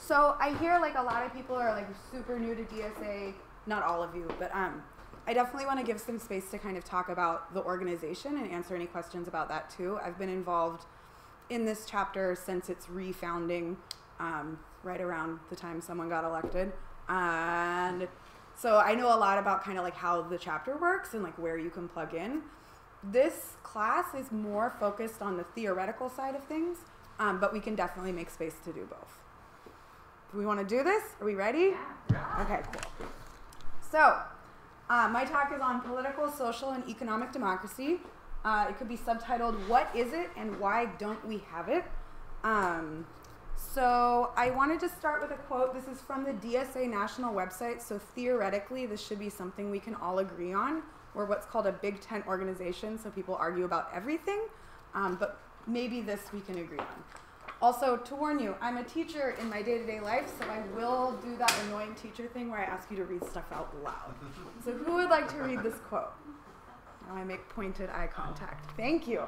So I hear like a lot of people are like super new to DSA, not all of you, but I definitely want to give some space to kind of talk about the organization and answer any questions about that too. I've been involved in this chapter since its refounding, right around the time someone got elected. And so I know a lot about kind of like how the chapter works and like where you can plug in. This class is more focused on the theoretical side of things, but we can definitely make space to do both. Do we want to do this? Are we ready? Yeah. Okay, cool. So, my talk is on political, social, and economic democracy. It could be subtitled, What is it and why don't we have it? So I wanted to start with a quote. This is from the DSA national website, so theoretically this should be something we can all agree on. We're what's called a big tent organization, so people argue about everything, but maybe this we can agree on. Also, to warn you, I'm a teacher in my day-to-day life, so I will do that annoying teacher thing where I ask you to read stuff out loud. So who would like to read this quote? Now I make pointed eye contact. Thank you.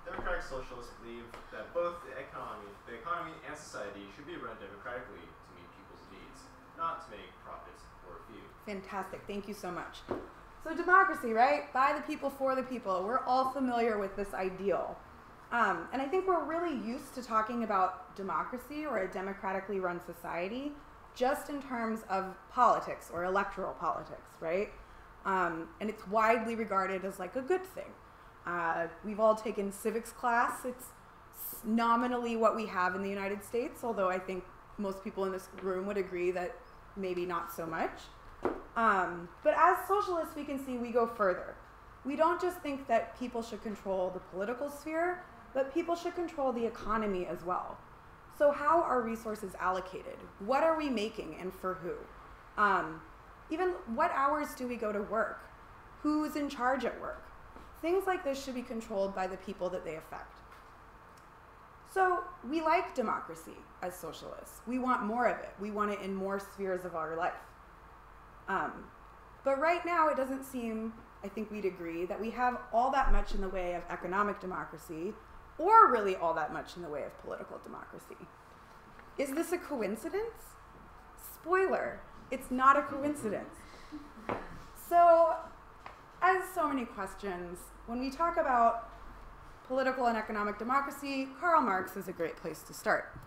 Democratic socialists believe that both the economy and society should be run democratically to meet people's needs, not to make profits for a few. Fantastic. Thank you so much. So democracy, right? By the people, for the people. We're all familiar with this ideal. And I think we're really used to talking about democracy or a democratically run society just in terms of politics or electoral politics, right? And it's widely regarded as like a good thing. We've all taken civics class. It's nominally what we have in the United States, although I think most people in this room would agree that maybe not so much. But as socialists, we can see we go further. We don't just think that people should control the political sphere, but people should control the economy as well. So how are resources allocated? What are we making and for who? Even what hours do we go to work? Who's in charge at work? Things like this should be controlled by the people that they affect. So we like democracy as socialists. We want more of it. We want it in more spheres of our life. But right now it doesn't seem, I think we'd agree, that we have all that much in the way of economic democracy or really all that much in the way of political democracy. Is this a coincidence? Spoiler, it's not a coincidence. So, as so many questions, when we talk about political and economic democracy, Karl Marx is a great place to start.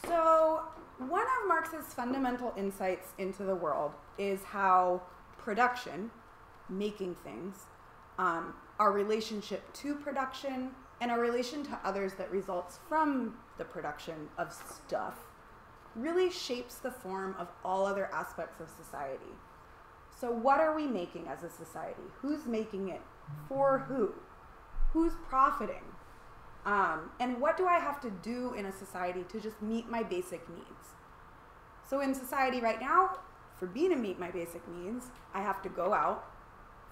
So, one of Marx's fundamental insights into the world is how production, making things, our relationship to production, and our relation to others that results from the production of stuff really shapes the form of all other aspects of society. So what are we making as a society? Who's making it? For who? Who's profiting? And what do I have to do in a society to just meet my basic needs? So in society right now, for me to meet my basic needs, I have to go out,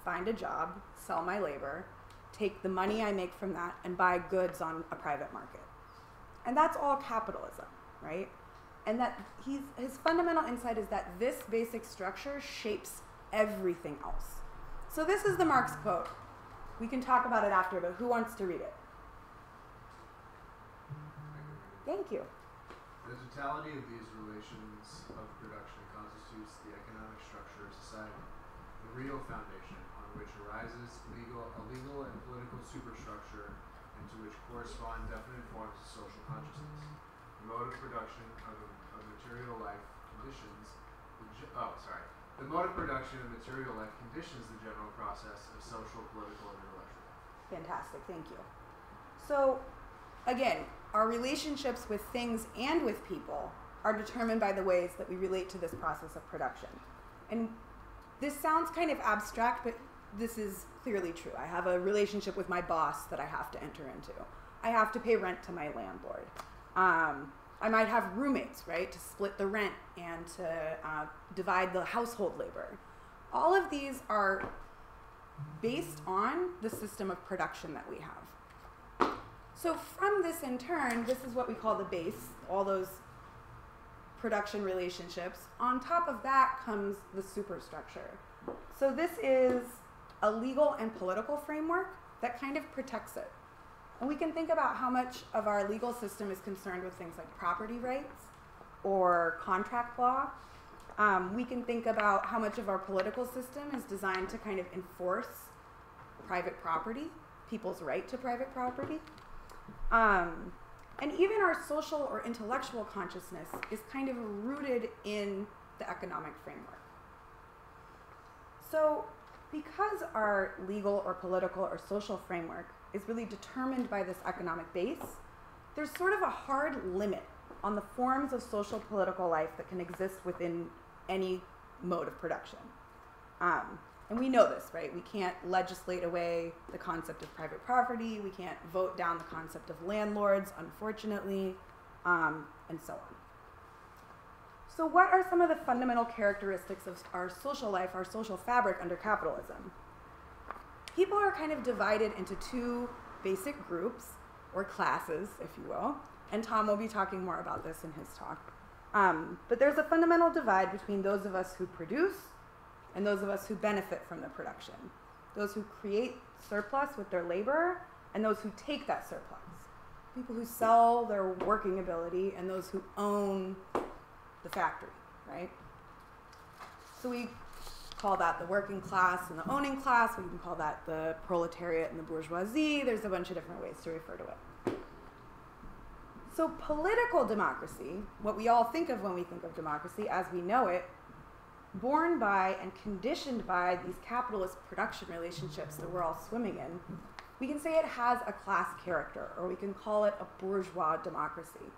find a job, sell my labor, take the money I make from that, and buy goods on a private market. And that's all capitalism, right? And that his fundamental insight is that this basic structure shapes everything else. So this is the Marx quote. We can talk about it after, but who wants to read it? Thank you. The totality of these relations of production constitutes the economic structure of society, the real foundation on which arises a legal and political superstructure, and to which correspond definite forms of social consciousness. The mode of production of material life conditions the mode of production of material life conditions the general process of social, political, and intellectual life. Fantastic, thank you. So, again, our relationships with things and with people are determined by the ways that we relate to this process of production. And this sounds kind of abstract, but this is clearly true. I have a relationship with my boss that I have to enter into. I have to pay rent to my landlord. I might have roommates, right, to split the rent and to divide the household labor. All of these are based on the system of production that we have. So from this in turn, this is what we call the base, all those production relationships. On top of that comes the superstructure. So this is a legal and political framework that kind of protects it. And we can think about how much of our legal system is concerned with things like property rights or contract law. We can think about how much of our political system is designed to kind of enforce private property, people's right to private property. And even our social or intellectual consciousness is kind of rooted in the economic framework. So because our legal or political or social framework is really determined by this economic base, there's sort of a hard limit on the forms of social political life that can exist within any mode of production. And we know this, right? We can't legislate away the concept of private property. We can't vote down the concept of landlords, unfortunately, and so on. So what are some of the fundamental characteristics of our social life, our social fabric under capitalism? People are kind of divided into two basic groups, or classes, if you will, and Tom will be talking more about this in his talk. But there's a fundamental divide between those of us who produce and those of us who benefit from the production. Those who create surplus with their labor and those who take that surplus. People who sell their working ability and those who own the factory, right? So we call that the working class and the owning class. We can call that the proletariat and the bourgeoisie. There's a bunch of different ways to refer to it. So political democracy, what we all think of when we think of democracy as we know it, born by and conditioned by these capitalist production relationships that we're all swimming in, we can say it has a class character, or we can call it a bourgeois democracy.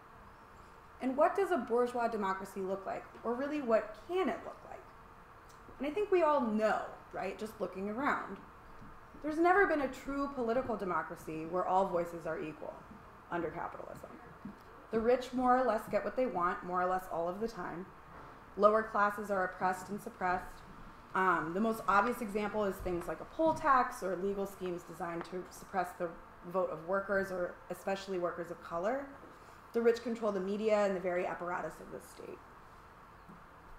And what does a bourgeois democracy look like? Or really, what can it look like? And I think we all know, right, just looking around. There's never been a true political democracy where all voices are equal under capitalism. The rich more or less get what they want, more or less all of the time. Lower classes are oppressed and suppressed. The most obvious example is things like a poll tax or legal schemes designed to suppress the vote of workers, or especially workers of color. The rich control the media and the very apparatus of the state.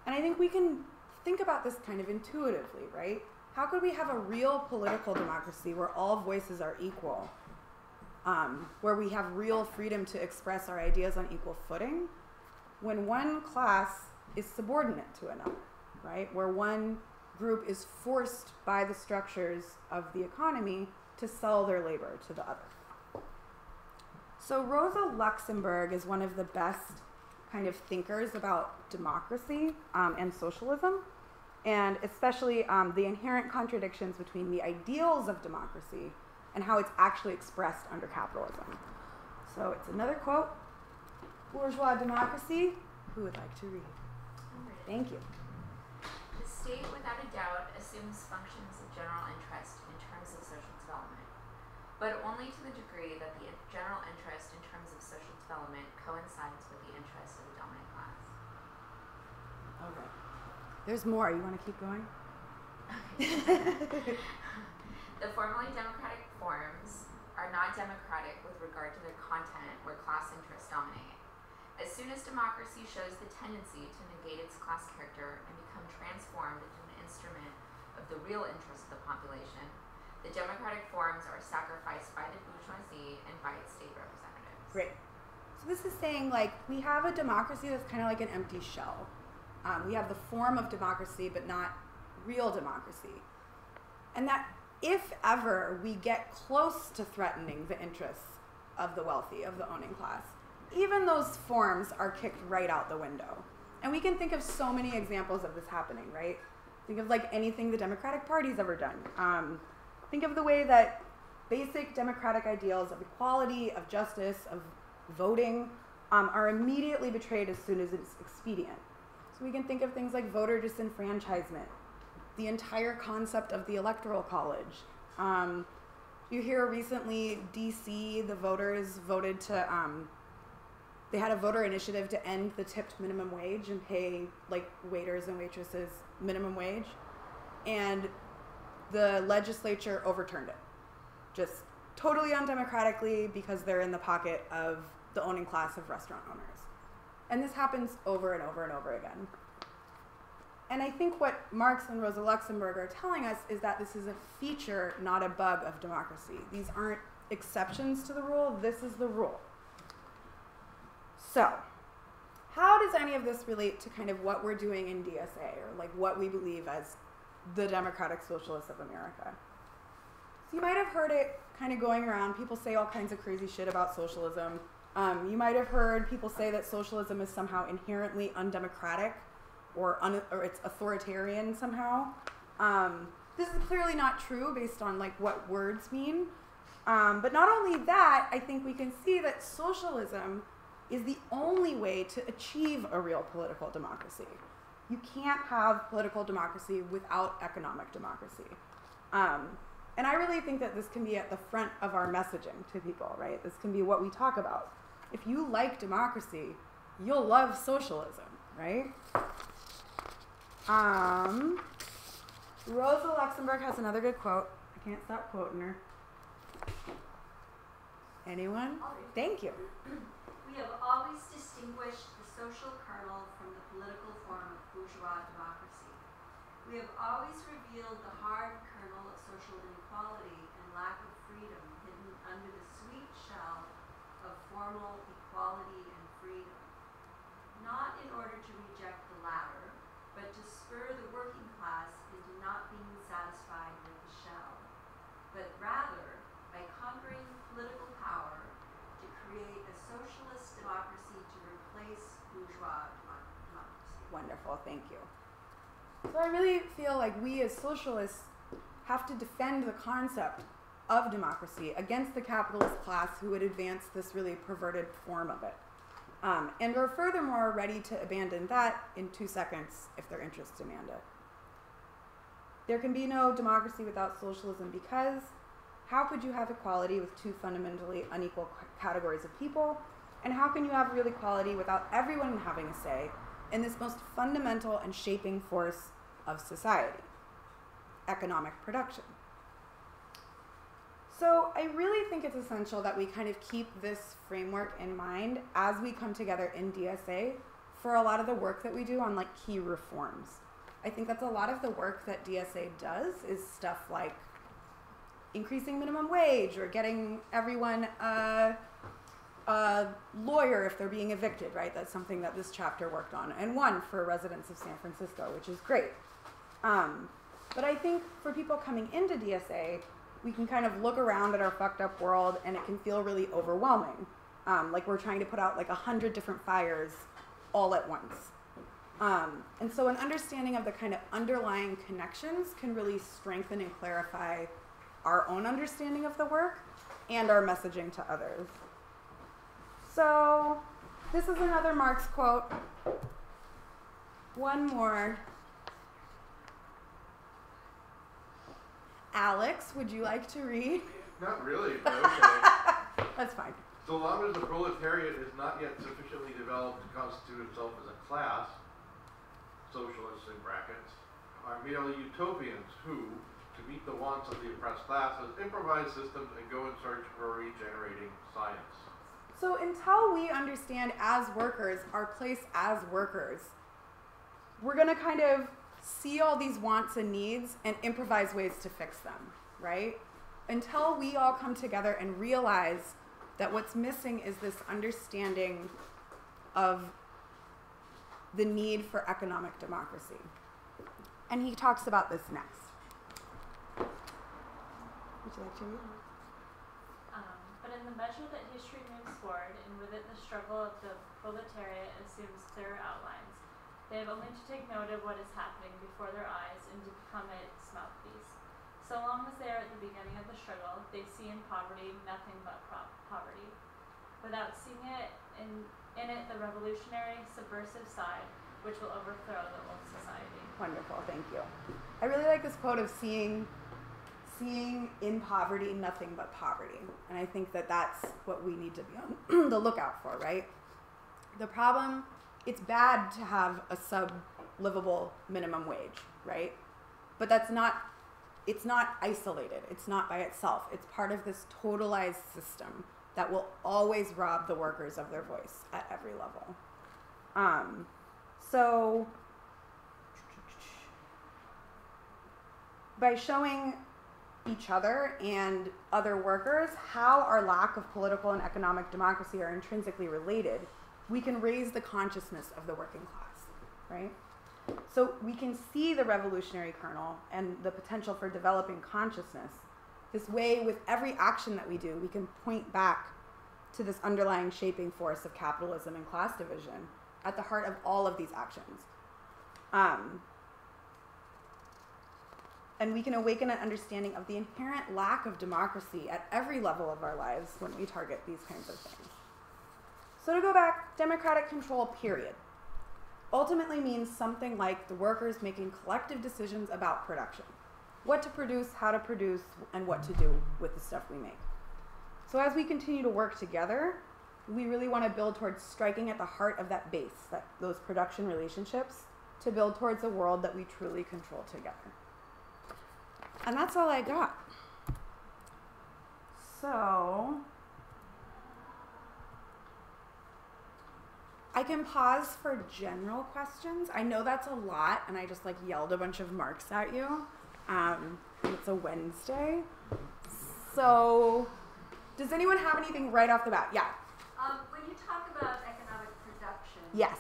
And I think we can think about this kind of intuitively, right? How could we have a real political democracy where all voices are equal, where we have real freedom to express our ideas on equal footing, when one class is subordinate to another, right? Where one group is forced by the structures of the economy to sell their labor to the other. So Rosa Luxemburg is one of the best kind of thinkers about democracy and socialism, and especially the inherent contradictions between the ideals of democracy and how it's actually expressed under capitalism. So it's another quote, bourgeois democracy. Who would like to read? Thank you. The state, without a doubt, assumes functions of general interest in terms of social development, but only to the degree that the general interest in terms of social development coincides with the interest of the dominant class. Okay. There's more. You want to keep going? Okay. The formally democratic forms are not democratic with regard to their content, where class interests dominate. As soon as democracy shows the tendency to negate its class character and become transformed into an instrument of the real interest of the population, the democratic forms are sacrificed by the bourgeoisie and by its state representatives. Great. So this is saying, like, we have a democracy that's kind of like an empty shell. We have the form of democracy, but not real democracy. And that if ever we get close to threatening the interests of the wealthy, of the owning class, even those forms are kicked right out the window. And we can think of so many examples of this happening, right? Think of like anything the Democratic Party's ever done. Think of the way that basic democratic ideals of equality, of justice, of voting are immediately betrayed as soon as it's expedient. So we can think of things like voter disenfranchisement, the entire concept of the Electoral College. You hear recently DC, the voters voted to, they had a voter initiative to end the tipped minimum wage and pay like waiters and waitresses minimum wage. And the legislature overturned it. Just totally undemocratically because they're in the pocket of the owning class of restaurant owners. And this happens over and over and over again. And I think what Marx and Rosa Luxemburg are telling us is that this is a feature, not a bug of democracy. These aren't exceptions to the rule. This is the rule. So, how does any of this relate to kind of what we're doing in DSA, or like what we believe as the Democratic Socialists of America? So you might have heard it kind of going around. People say all kinds of crazy shit about socialism. You might have heard people say that socialism is somehow inherently undemocratic or it's authoritarian somehow. This is clearly not true based on like what words mean. But not only that, I think we can see that socialism is the only way to achieve a real political democracy. You can't have political democracy without economic democracy. And I really think that this can be at the front of our messaging to people, right? This can be what we talk about. If you like democracy, you'll love socialism, right? Rosa Luxemburg has another good quote. I can't stop quoting her. Anyone? Thank you. We have always distinguished the social kernel from the political form of bourgeois democracy. We have always revealed the hard kernel of social inequality and lack of freedom hidden under the sweet shell of formal equality and freedom, not in order to reject the latter, but to spur the working class into not being satisfied with the shell, but rather by conquering political power to create a socialist democracy to replace bourgeois democracy. Wonderful, thank you. So I really feel like we as socialists have to defend the concept of democracy against the capitalist class who would advance this really perverted form of it. And are furthermore ready to abandon that in 2 seconds if their interests demand it. There can be no democracy without socialism because how could you have equality with two fundamentally unequal categories of people? And how can you have real equality without everyone having a say in this most fundamental and shaping force of society, economic production? So I really think it's essential that we kind of keep this framework in mind as we come together in DSA for a lot of the work that we do on like key reforms. I think that's a lot of the work that DSA does is stuff like increasing minimum wage or getting everyone a lawyer if they're being evicted, right? That's something that this chapter worked on and won for residents of San Francisco, which is great. But I think for people coming into DSA, we can kind of look around at our fucked up world and it can feel really overwhelming. Like we're trying to put out like 100 different fires all at once. And so an understanding of the kind of underlying connections can really strengthen and clarify our own understanding of the work and our messaging to others. So this is another Marx quote. One more. Alex, would you like to read? Not really, but okay. That's fine. So long as the proletariat is not yet sufficiently developed to constitute itself as a class, socialists in brackets, are merely utopians who, to meet the wants of the oppressed classes, improvise systems and go in search for regenerating science. So until we understand as workers, our place as workers, we're going to kind of see all these wants and needs and improvise ways to fix them, right? Until we all come together and realize that what's missing is this understanding of the need for economic democracy. And he talks about this next. Would you like to read? But in the measure that history moves forward, and with it the struggle of the proletariat assumes clearer outlines, they have only to take note of what is happening before their eyes and to become its mouthpiece. So long as they are at the beginning of the struggle, they see in poverty nothing but poverty, without seeing it in it the revolutionary, subversive side, which will overthrow the old society. Wonderful, thank you. I really like this quote of seeing in poverty nothing but poverty. And I think that that's what we need to be on the lookout for, right? The problem, it's bad to have a sub-livable minimum wage, right? But it's not isolated. It's not by itself. It's part of this totalized system that will always rob the workers of their voice at every level. So by showing each other and other workers how our lack of political and economic democracy are intrinsically related, we can raise the consciousness of the working class, right? So we can see the revolutionary kernel and the potential for developing consciousness. This way, with every action that we do, we can point back to this underlying shaping force of capitalism and class division at the heart of all of these actions. And we can awaken an understanding of the inherent lack of democracy at every level of our lives when we target these kinds of things. So to go back, democratic control, period, ultimately means something like the workers making collective decisions about production. What to produce, how to produce, and what to do with the stuff we make. So as we continue to work together, we really want to build towards striking at the heart of that base, those production relationships, to build towards a world that we truly control together. And that's all I got. So I can pause for general questions. I know that's a lot, and I just like yelled a bunch of marks at you. It's a Wednesday. So does anyone have anything right off the bat? Yeah. When you talk about economic production, Yes.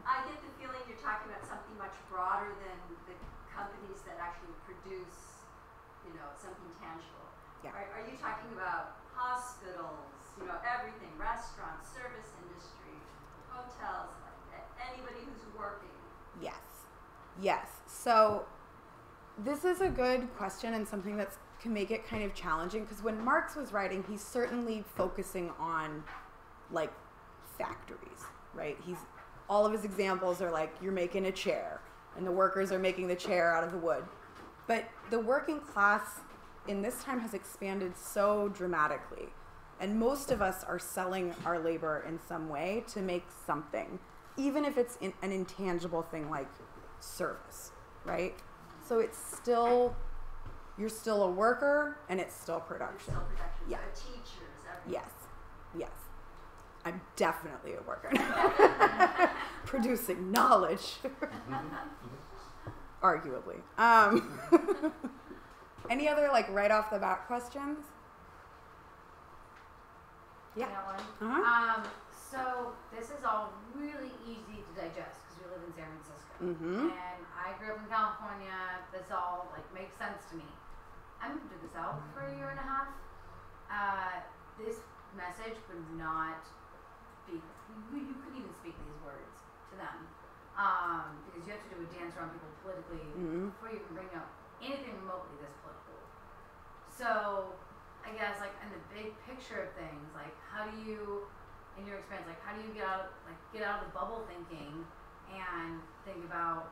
I get the feeling you're talking about something much broader than the companies that actually produce, something tangible. Yeah. Are you talking about hospitals, everything, restaurants, service industry, hotels, anybody who's working? Yes. Yes. So this is a good question and something that can make it kind of challenging, because when Marx was writing, he's certainly focusing on like factories, right? All of his examples are like, you're making a chair and the workers are making the chair out of the wood. But the working class in this time has expanded so dramatically. And most of us are selling our labor in some way to make something, even if it's an intangible thing like service, right? So you're still a worker and it's still production. Still production. Yeah. So teachers, everything. Yes. I'm definitely a worker. Producing knowledge. Arguably. Any other right off the bat questions? Yeah. I got one. Uh-huh. So this is all really easy to digest because we live in San Francisco. Mm-hmm. And I grew up in California. This all makes sense to me. I moved to the South for a year and a half. This message would not be, you couldn't even speak these words to them. Because you have to do a dance around people politically before you can bring up anything remotely this political. So I guess in the big picture of things, how do you, in your experience, how do you get out of the bubble thinking and think about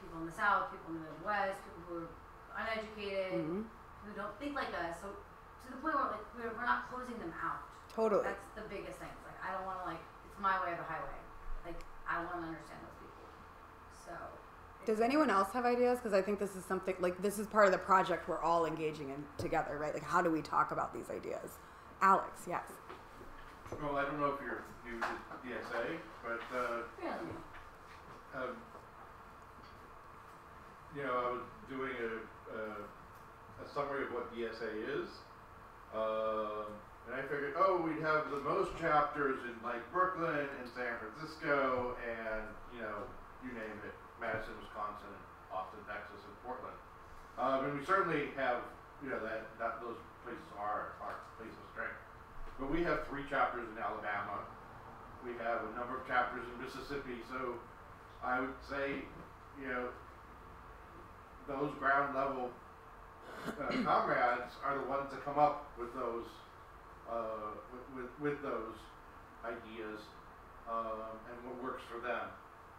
people in the South, people in the Midwest, people who are uneducated, who don't think like us, so to the point where we're not closing them out. Totally. That's the biggest thing. I don't want to it's my way or the highway. I want to understand those people. So. Does anyone else have ideas? Because I think this is something, this is part of the project we're all engaging in together, right? How do we talk about these ideas? Alex, yes. Well, I don't know if you're new to DSA, but Really? I was doing a summary of what DSA is, and I figured, we'd have the most chapters in Brooklyn and San Francisco, and you name it, Madison, Wisconsin, Austin, Texas, and Portland. And we certainly have, that those places are places of strength. But we have 3 chapters in Alabama. We have a number of chapters in Mississippi. So I would say, those ground level comrades are the ones that come up with those with those ideas and what works for them.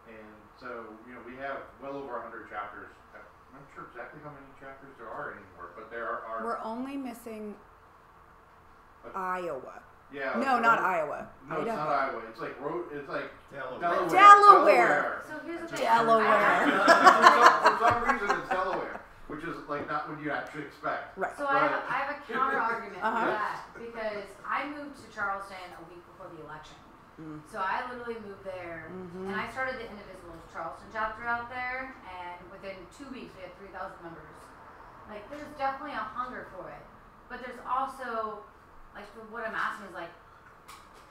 And so, we have well over 100 chapters. I'm not sure exactly how many chapters there are anymore, but there are. We're only missing Iowa. Yeah. No, not Iowa. No, it's not Iowa. It's like Delaware. Delaware. So here's the thing. Delaware. For some reason, it's Delaware, which is not what you actually expect. Right. So I have a counter argument Uh-huh. to that because I moved to Charleston a week before the election. So I literally moved there, and I started the Indivisible Charleston chapter out there, and within 2 weeks we had 3,000 members. Like, there's definitely a hunger for it, but there's also, like, what I'm asking is, like,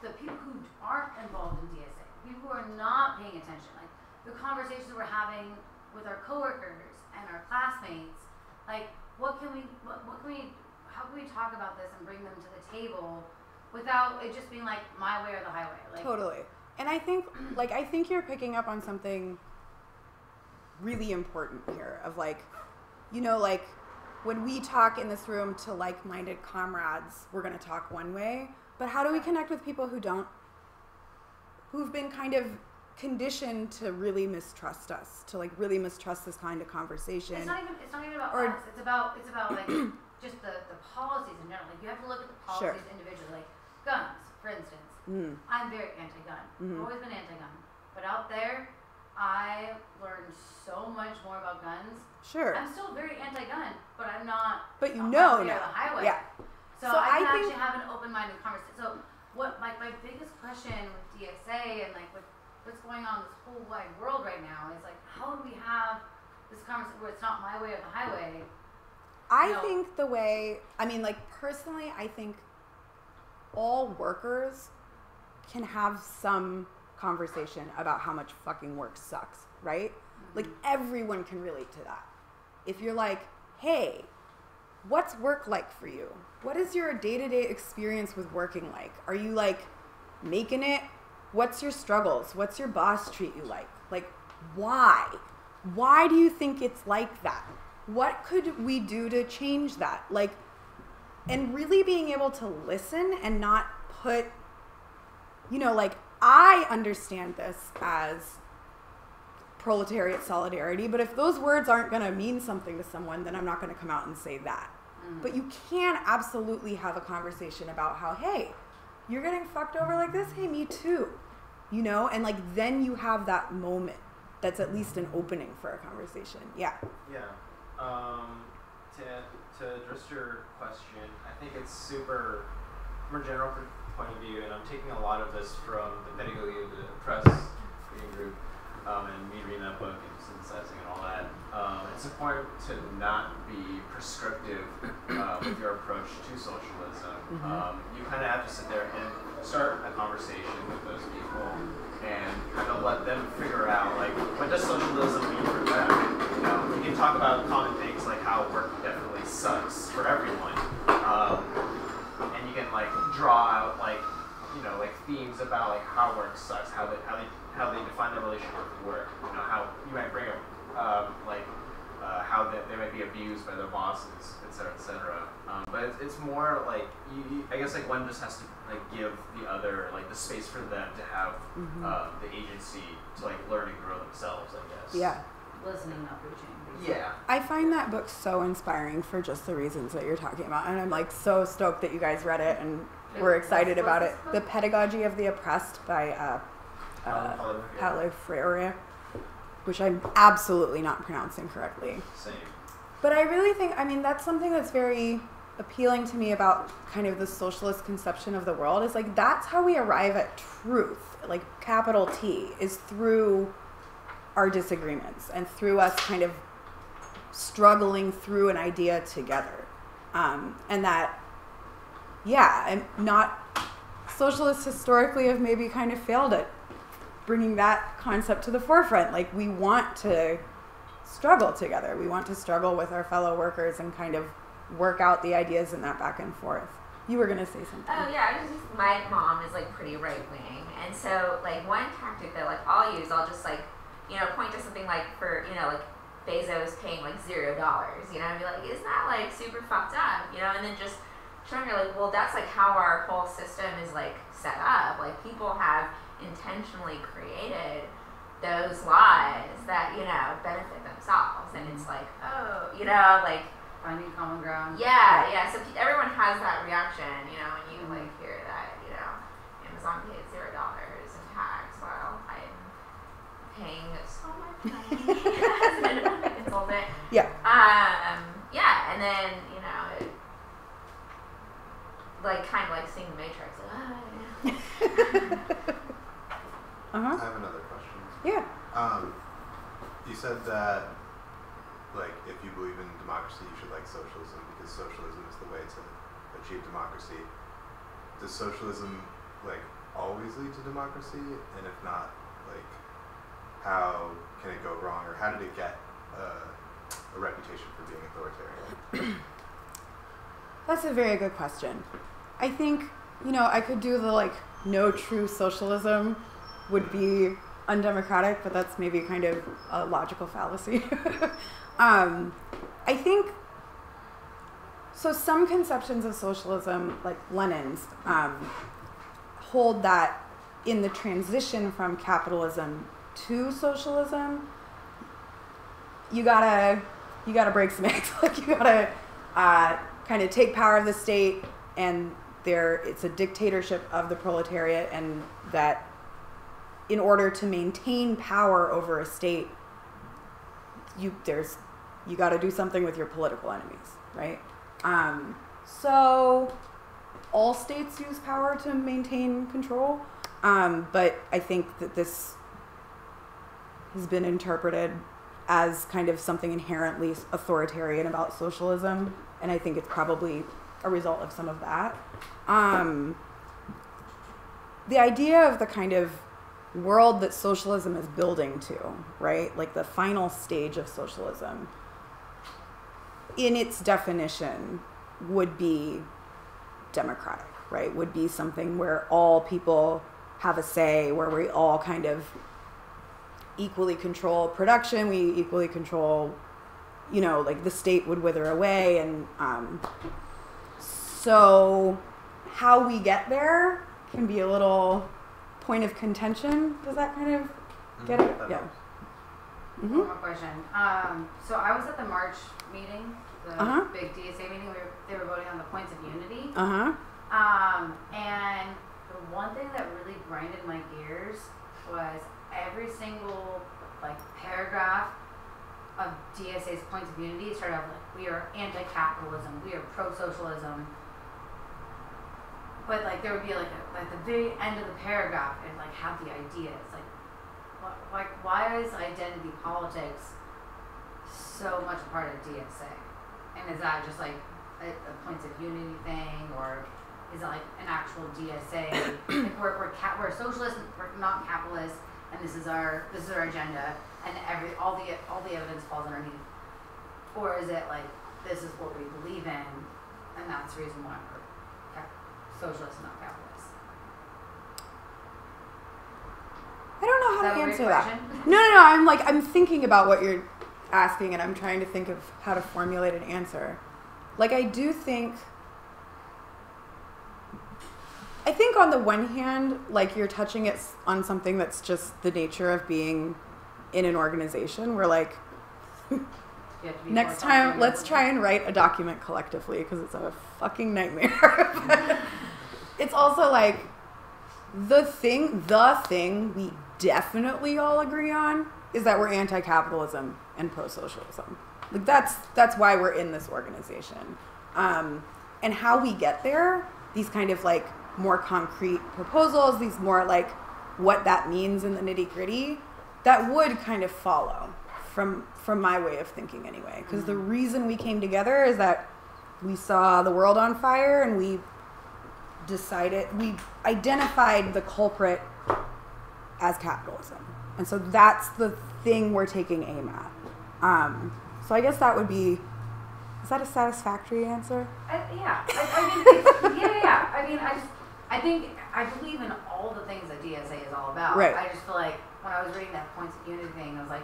the people who aren't involved in DSA, people who are not paying attention, like, the conversations we're having with our coworkers and our classmates, like, how can we talk about this and bring them to the table without it just being, like, my way or the highway? Like, totally. And I think you're picking up on something really important here of, like, you know, like, when we talk in this room to like-minded comrades, we're going to talk one way, but how do we connect with people who've been kind of conditioned to really mistrust us, to, like, really mistrust this kind of conversation? It's not even about us. It's about like just the policies in general. Like, you have to look at the policies individually. Like guns, for instance. I'm very anti-gun. I've always been anti-gun. But out there, I learned so much more about guns. Sure. I'm still very anti-gun, but I'm not. But you know now. The highway. Yeah. So I can actually have an open-minded conversation. So what, like, my biggest question with DSA and, like, with what's going on in this whole wide world right now is, like, how do we have this conversation where it's not my way or the highway? I think personally, I think all workers can have some conversation about how much fucking work sucks, right? Like, everyone can relate to that. If you're like, hey, what's work like for you? What is your day-to-day experience with working like? Are you, like, making it? What's your struggles? What's your boss treat you like? Like, why? Why do you think it's like that? What could we do to change that? Like, and really being able to listen and not put, you know, like, I understand this as proletariat solidarity, but if those words aren't going to mean something to someone, then I'm not going to come out and say that. But you can absolutely have a conversation about how, hey, you're getting fucked over like this? Hey, me too. You know? And, like, then you have that moment that's at least an opening for a conversation. Yeah. Yeah. To address your question, I think it's super, from a general point of view, and I'm taking a lot of this from the Pedagogy of the Oppressed reading group, and me reading that book and synthesizing and all that. It's important to not be prescriptive with your approach to socialism. You kind of have to sit there and start a conversation with those people and kind of let them figure out, like, what does socialism mean for them? You know, we can talk about common things like how work definitely sucks for everyone, and you can, like, draw out, like, you know, like, themes about, like, how work sucks, how they define their relationship with work. You know, how you might bring up how they might be abused by their bosses, et cetera. But it's more like I guess, like, one just has to, like, give the other, like, the space for them to have the agency to, like, learn and grow themselves, I guess. Yeah. Listening, not preaching. Yeah. I find that book so inspiring for just the reasons that you're talking about, and I'm, like, so stoked that you guys read it and we're excited about it. The Pedagogy of the Oppressed by Paulo Freire, which I'm absolutely not pronouncing correctly. Same. But I really think, I mean, that's something that's very appealing to me about kind of the socialist conception of the world, is, like, that's how we arrive at truth, like, capital T, is through our disagreements and through us kind of struggling through an idea together. And that, yeah, and not, socialists historically have maybe kind of failed at bringing that concept to the forefront. Like, we want to struggle together. We want to struggle with our fellow workers and kind of work out the ideas in that back and forth. You were going to say something. Oh, yeah. My mom is, like, pretty right-wing. And so, like, one tactic that, like, I'll use, I'll just, like, you know, point to something like, for, you know, like, Bezos paying, like, $0, you know, and be like, isn't that, like, super fucked up, you know? And then just showing her, like, well, that's, like, how our whole system is, like, set up. Like, people have intentionally created those lies that, you know, benefit themselves. And it's like, oh, you know, like, finding common ground. Yeah. So everyone has that reaction, you know, when you, like, hear that, you know, Amazon paid $0 in tax while I'm paying so much money as an independent consultant. Yeah. Yeah, and then, you know, it, like, kind of like seeing the Matrix. I have another question. Yeah. You said that like, if you believe in democracy, you should like socialism because socialism is the way to achieve democracy. Does socialism, like, always lead to democracy? And if not, like, how can it go wrong, or how did it get a reputation for being authoritarian? That's a very good question. I think, I could do the, like, no true socialism would be undemocratic, but that's maybe kind of a logical fallacy. I think, so some conceptions of socialism, like Lenin's, hold that in the transition from capitalism to socialism, you gotta break some eggs. Like, you gotta kind of take power of the state, and it's a dictatorship of the proletariat, and that in order to maintain power over a state, you got to do something with your political enemies, right? So all states use power to maintain control, but I think that this has been interpreted as kind of something inherently authoritarian about socialism, and I think it's probably a result of some of that. The idea of the kind of world that socialism is building to, right? Like the final stage of socialism, in its definition, would be democratic, right? Would be something where all people have a say, where we all kind of equally control production, we equally control, like the state would wither away. And so how we get there can be a little point of contention. Does that kind of get it? Yeah. Mm-hmm. One more question. So I was at the March meeting, the big DSA meeting, where they were voting on the points of unity. And the one thing that really grinded my gears was every single paragraph of DSA's points of unity started off like, we are anti-capitalism, we are pro-socialism. But there would be at the very end of the paragraph, and have the ideas. Why is identity politics so much a part of DSA? And is that just a points of unity thing, or is it an actual DSA? We're socialists, we're not capitalists, and this is our agenda, and all the evidence falls underneath. Or is it this is what we believe in, and that's the reason why we're socialists, not capitalists? I don't know how to answer that. No. I'm thinking about what you're asking, and I'm trying to think of how to formulate an answer. I think on the one hand, you're touching it on something that's just the nature of being in an organization where next time, let's try and write a document collectively, because it's a fucking nightmare. It's also the thing we definitely all agree on is that we're anti-capitalism and pro-socialism. That's why we're in this organization. And how we get there, these kind of more concrete proposals, these more what that means in the nitty-gritty, that would kind of follow from my way of thinking anyway. Because the reason we came together is that we saw the world on fire, and we identified the culprit as capitalism. And so that's the thing we're taking aim at. So I guess that would be, is that a satisfactory answer? Yeah. I think I believe in all the things that DSA is all about. Right. I just feel when I was reading that points of unity thing, I was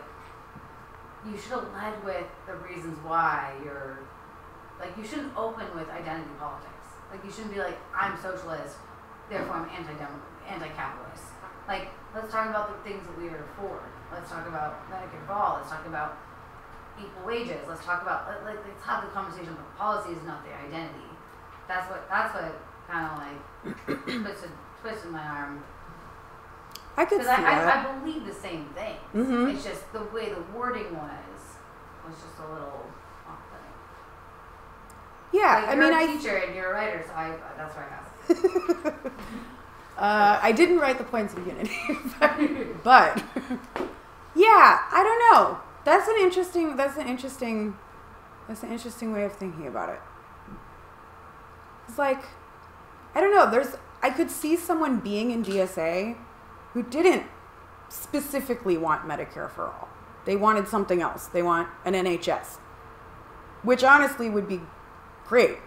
you should have led with the reasons why you're, you shouldn't open with identity politics. You shouldn't be I'm socialist, therefore I'm anti-capitalist. Let's talk about the things that we are for. Let's talk about Medicare for all. Let's talk about equal wages. Let's talk about, let's have the conversation about policies, not the identity. That's what kind of twisted my arm. I could see that. I believe the same thing. Mm-hmm. It's just the way the wording was just a little off-putting. Yeah, you're a teacher and you're a writer, so that's why I asked. I didn't write the points of unity, but yeah, I don't know. That's an interesting way of thinking about it. It's like, I don't know, I could see someone being in DSA who didn't specifically want Medicare for all. They wanted something else. They want an NHS, which honestly would be great.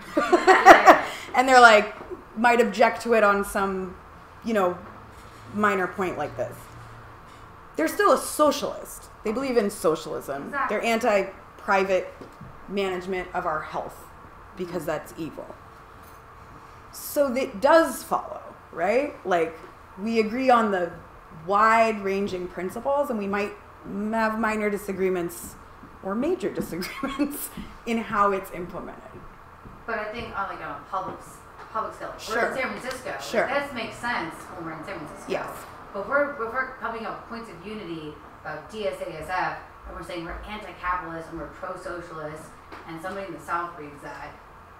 And they're like, might object to it on some, minor point like this. They're still a socialist. They believe in socialism. Exactly. They're anti-private management of our health because that's evil. So it does follow, right? Like, we agree on the wide-ranging principles, and we might have minor disagreements or major disagreements in how it's implemented. But I think on a public scale, Sure. we're in San Francisco. Sure. That makes sense when we're in San Francisco. Yes. But if we're coming up with points of unity about DSASF, and we're saying we're anti-capitalist and we're pro-socialist, and somebody in the South reads that,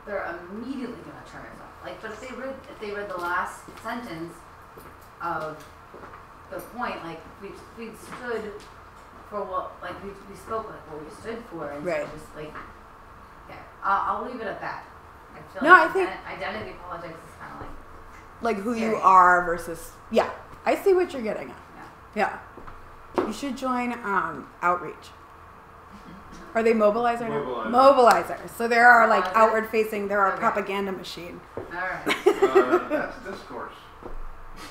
they're immediately going to turn us off. Like, but if they read the last sentence of the point, like we stood for what, like we spoke like what we stood for, and right. so just like, yeah, I'll leave it at that. I feel No, like I think identity politics is kind of like who scary. you are versus, yeah, I see what you're getting at. Yeah. Yeah. You should join Outreach. Are they Mobilizer now? Mobilizer. Mobilizer. So there are like Mobilizer? outward facing, there are Okay. propaganda machine. All right. That's discourse.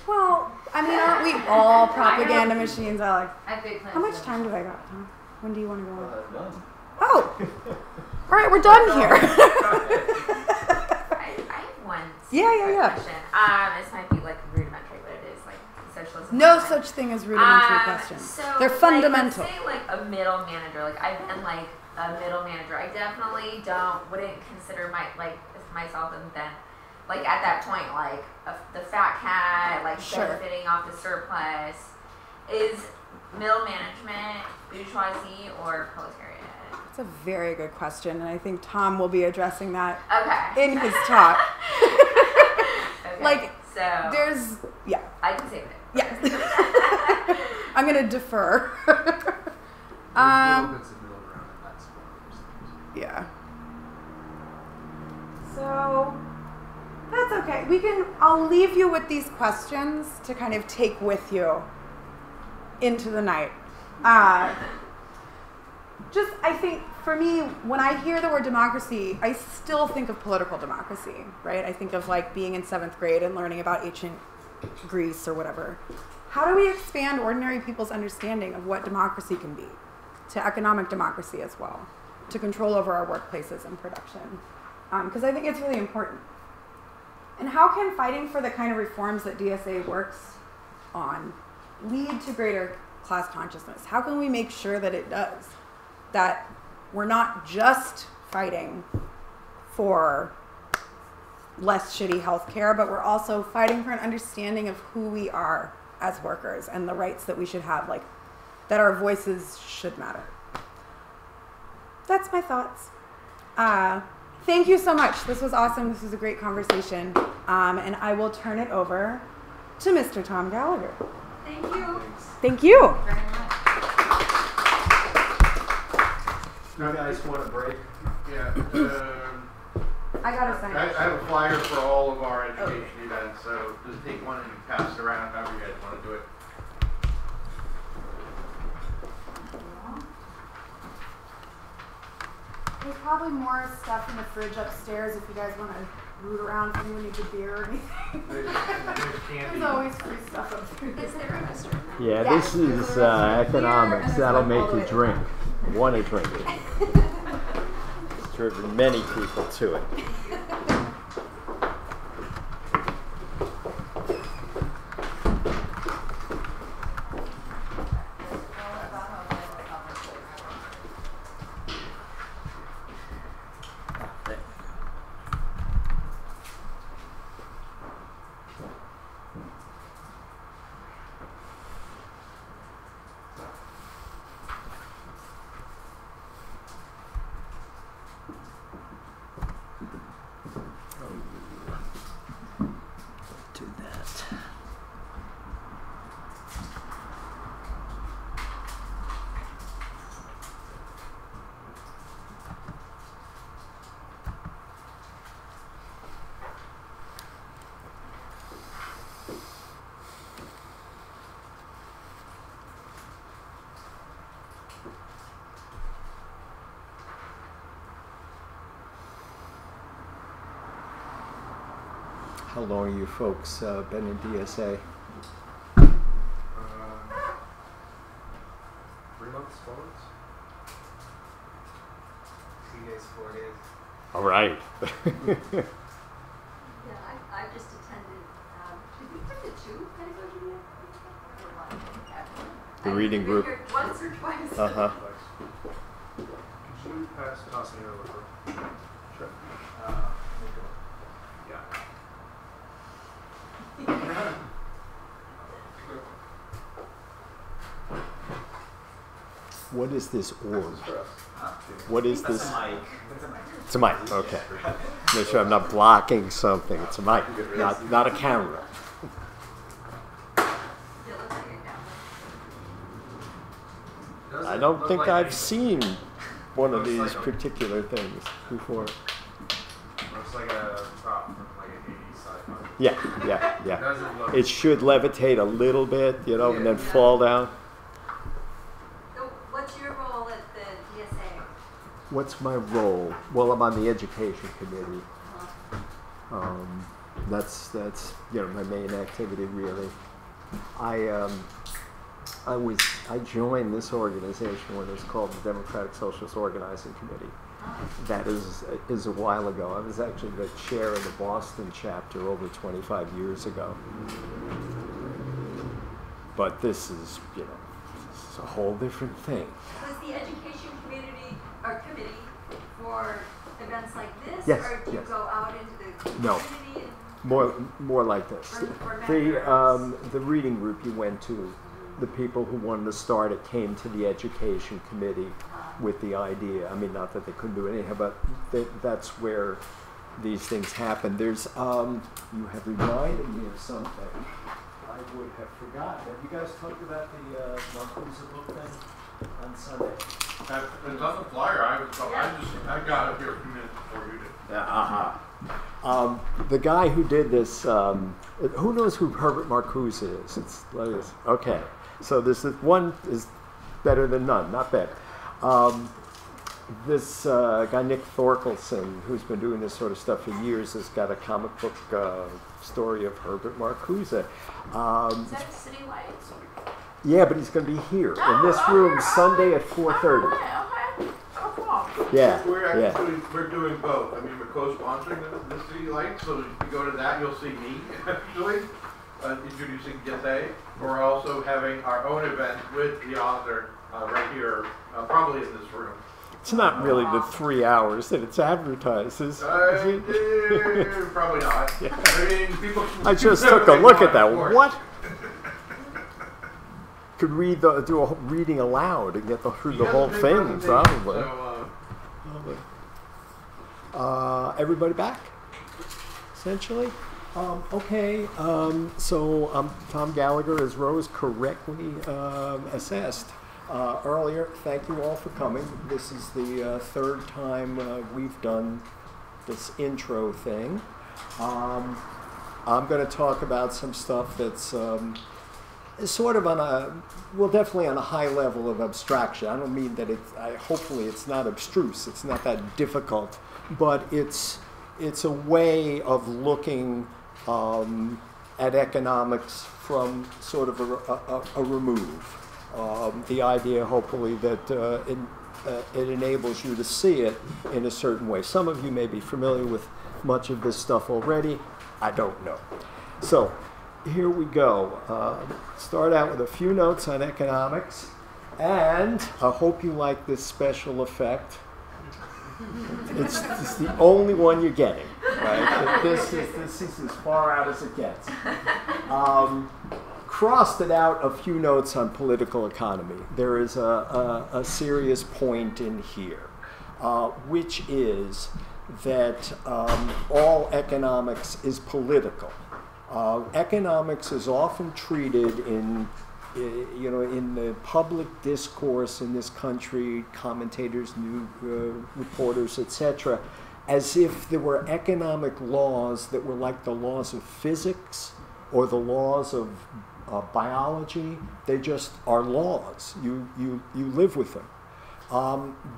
Well, I mean, aren't we all propaganda machines? I like. I have big plans How much for time do I got, Tom? When do you want to go on? None. Oh! All right, we're done here. I have one Yeah. question. This might be like rudimentary, but it is like socialism. No such thing as rudimentary questions. So, They're fundamental. Like, let's say like a middle manager. Like I've been like a middle manager. I definitely wouldn't consider myself and then like at that point like the fat cat like Sure. benefiting off the surplus. Is middle management bourgeoisie or proletariat? That's a very good question, and I think Tom will be addressing that Okay. in his talk. Okay. Like, so yeah. I can save it. Yeah. I'm going to defer. There's little bits of middle ground, and that's one of those things. Yeah. So that's okay. I'll leave you with these questions to kind of take with you into the night. I think for me, when I hear the word democracy, I still think of political democracy, right? I think of like being in 7th grade and learning about ancient Greece or whatever. How do we expand ordinary people's understanding of what democracy can be to economic democracy as well, to control over our workplaces and production? Because I think it's really important. And how can fighting for the kind of reforms that DSA works on lead to greater class consciousness? How can we make sure that it does? That we're not just fighting for less shitty healthcare, but we're also fighting for an understanding of who we are as workers and the rights that we should have, like that our voices should matter. That's my thoughts. Thank you so much. This was awesome. This was a great conversation. And I will turn it over to Mr. Tom Gallagher. Thank you. Thank you. Very much. You guys want a break? Yeah. I got to sign I it. have a flyer for all of our education events, so just take one and pass it around however you guys want to do it. There's probably more stuff in the fridge upstairs if you guys want to root around if anyone needs a beer or anything. There's candy. There's always free stuff upstairs. Is there a restaurant? Yeah, Yeah, this there's is a restaurant here, economics. and there's That'll one all make the you way drink. Want to drink it. It's driven many people to it. How long you folks been in DSA? 3 months, 4 months? 3 days, 4 days. All right. Yeah, I've just attended, did we attend 2 pedagogy yet? Or one? The reading group. I've been here once or twice. Uh-huh. Could you toss me over? Sure. Yeah. What is this org? For us. What is this? That's a mic. That's a mic. It's a mic. Okay. Make sure I'm not blocking something. It's a mic, not a camera. Yeah, looks like a camera. I don't think I've Looks seen one of Looks these like a- particular things before. like a prop from like an 80s sci-fi. Yeah. Doesn't look. It should levitate a little bit, and then Yeah. fall down. So what's your role at the DSA? What's my role? Well, I'm on the education committee. That's my main activity really. I joined this organization when it was called the Democratic Socialist Organizing Committee. That is a while ago. I was actually the chair of the Boston chapter over 25 years ago. But this is a whole different thing. Was the education community or committee for events like this? Yes, Or do you yes. go out into the No. community? More like this. For The reading group you went to, the people who wanted to start it came to the education committee with the idea. I mean, not that they couldn't do it anyhow, but that's where these things happen. There's you have reminded me of something I would have forgotten. Have you guys talked about the Marcuse book thing on Sunday? It's on the flyer. I got it here a few minutes before you did. Yeah, the guy who did this, who knows who Herbert Marcuse is? It's like this. Okay, so this is one is better than none, not bad. This guy Nick Thorkelson, who's been doing this sort of stuff for years, has got a comic book story of Herbert Marcuse. Is that City Lights? Yeah, but he's going to be here in this room Sunday at 4:30. Okay. Oh, cool. Yeah, We're yeah. actually we're doing both. I mean, we're co-sponsoring the City Lights, so if you go to that, you'll see me actually introducing DSA. We're also having our own event with the author right here, probably in this room. It's not really the 3 hours that it's advertised, is it? Probably not. Yeah. I mean, people. I just people took a think look about at that. it, of course. What? Could do a reading aloud and get through the He whole has a big thing, presentation, probably. Everybody back, essentially? Okay, so Tom Gallagher, as Rose correctly assessed earlier. Thank you all for coming. This is the third time we've done this intro thing. I'm going to talk about some stuff that's sort of definitely on a high level of abstraction. I don't mean that hopefully it's not abstruse, it's not that difficult, but it's a way of looking at economics from sort of a remove. The idea, hopefully, that it enables you to see it in a certain way. Some of you may be familiar with much of this stuff already. I don't know. So, here we go. Start out with a few notes on economics, and I hope you like this special effect. It's the only one you're getting, right? This is as far out as it gets. Crossed it out a few notes on political economy. There is a serious point in here, which is that all economics is political. Economics is often treated in the public discourse in this country, commentators, reporters, etc., as if there were economic laws that were like the laws of physics or the laws of biology. They just are laws. You live with them.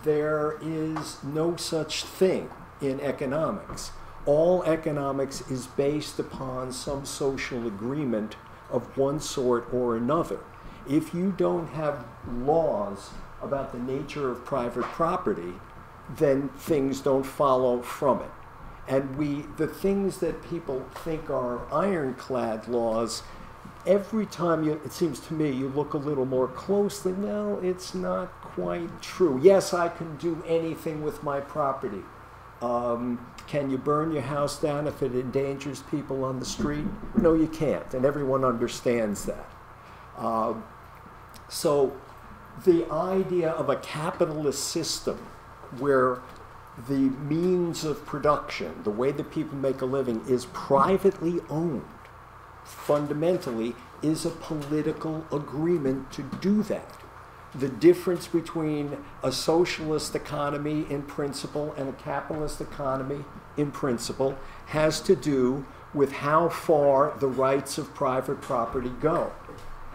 There is no such thing in economics. All economics is based upon some social agreement of one sort or another. If you don't have laws about the nature of private property, then things don't follow from it. And the things that people think are ironclad laws, every time it seems to me, you look a little more closely, well, it's not quite true. Yes, I can do anything with my property. Can you burn your house down if it endangers people on the street? No, you can't, and everyone understands that. So the idea of a capitalist system where the means of production, the way that people make a living, is privately owned, fundamentally is a political agreement to do that. The difference between a socialist economy in principle and a capitalist economy in principle has to do with how far the rights of private property go.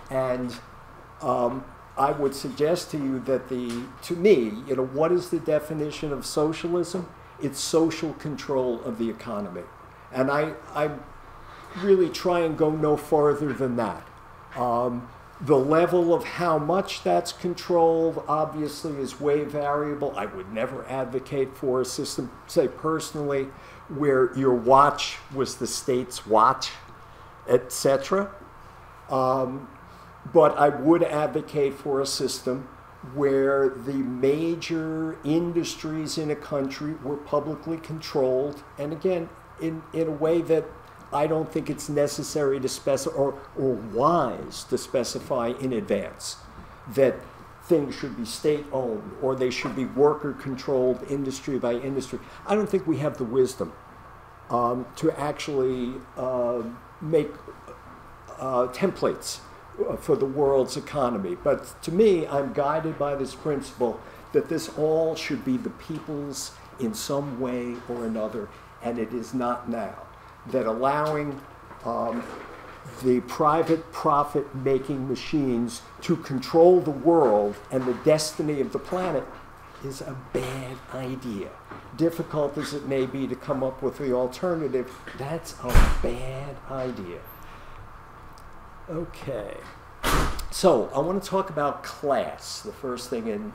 And I would suggest to you that to me, what is the definition of socialism? It's social control of the economy. And I really try and go no farther than that. The level of how much that's controlled obviously is way variable. I would never advocate for a system, say personally, where your watch was the state's watch, etc. But I would advocate for a system where the major industries in a country were publicly controlled, and again, in a way that I don't think it's necessary to specify or wise to specify in advance that things should be state-owned or they should be worker-controlled industry by industry. I don't think we have the wisdom to actually make templates for the world's economy. But to me, I'm guided by this principle that this all should be the people's in some way or another, and it is not now. That allowing the private profit-making machines to control the world and the destiny of the planet is a bad idea. Difficult as it may be to come up with the alternative, that's a bad idea. Okay, so I want to talk about class, the first thing in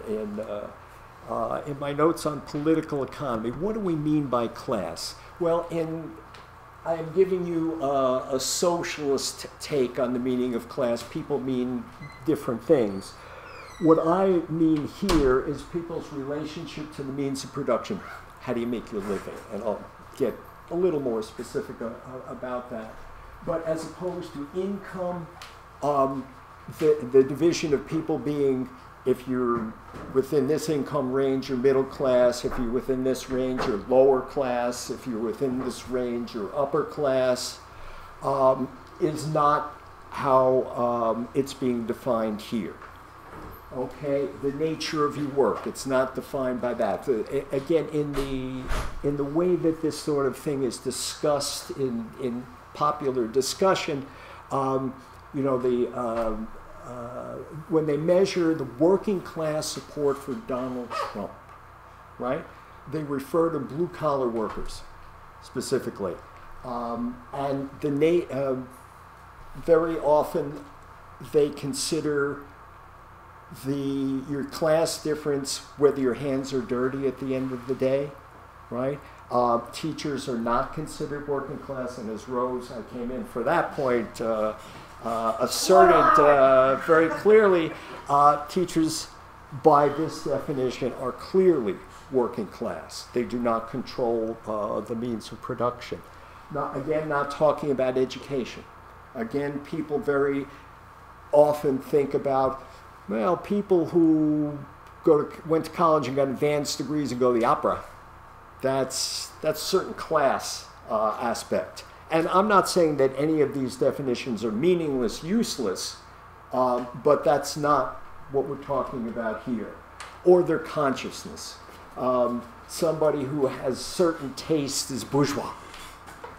my notes on political economy. What do we mean by class? Well, I am giving you a socialist take on the meaning of class. People mean different things. What I mean here is people's relationship to the means of production. How do you make your living? And I'll get a little more specific about that. But as opposed to income, the division of people being, if you're within this income range, you're middle class. If you're within this range, you're lower class. If you're within this range, you're upper class, is not how it's being defined here. Okay, the nature of your work, it's not defined by that. Again, in the way that this sort of thing is discussed in popular discussion, when they measure the working class support for Donald Trump, right? They refer to blue-collar workers specifically. And very often they consider your class difference whether your hands are dirty at the end of the day, right? Teachers are not considered working class, and as Rose, I came in for that point, asserted very clearly, teachers by this definition are clearly working class. They do not control the means of production. Now, again, not talking about education. Again, people very often think about, well, people who went to college and got advanced degrees and go to the opera. That's a certain class aspect. And I'm not saying that any of these definitions are meaningless, useless, but that's not what we're talking about here. Or their consciousness. Somebody who has certain taste is bourgeois.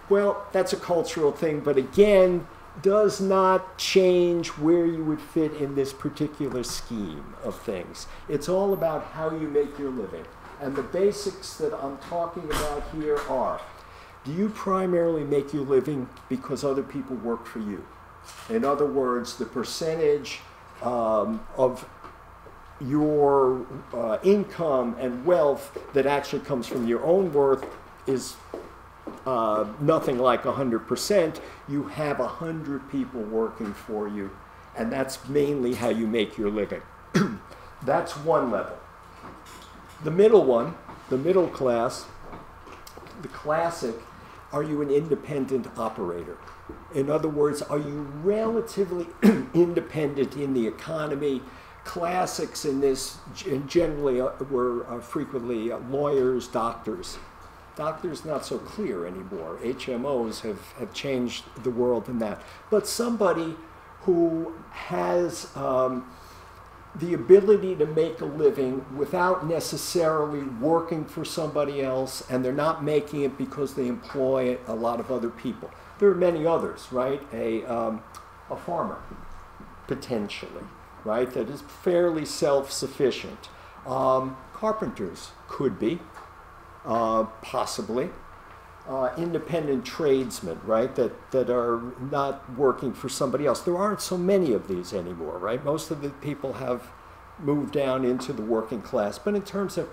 Well, that's a cultural thing, but again, does not change where you would fit in this particular scheme of things. It's all about how you make your living. And the basics that I'm talking about here are, do you primarily make your living because other people work for you? In other words, the percentage of your income and wealth that actually comes from your own worth is nothing like 100%. You have 100 people working for you, and that's mainly how you make your living. That's one level. The middle one, the middle class, the classic, are you an independent operator? In other words, are you relatively independent in the economy? Classics in this generally were frequently lawyers, doctors. Doctors not so clear anymore. HMOs have changed the world in that. But somebody who has the ability to make a living without necessarily working for somebody else, and they're not making it because they employ a lot of other people. There are many others, right? A farmer, potentially, right? That is fairly self-sufficient. Carpenters could be. Possibly. Independent tradesmen, right, that are not working for somebody else. There aren't so many of these anymore, right? Most of the people have moved down into the working class. But in terms of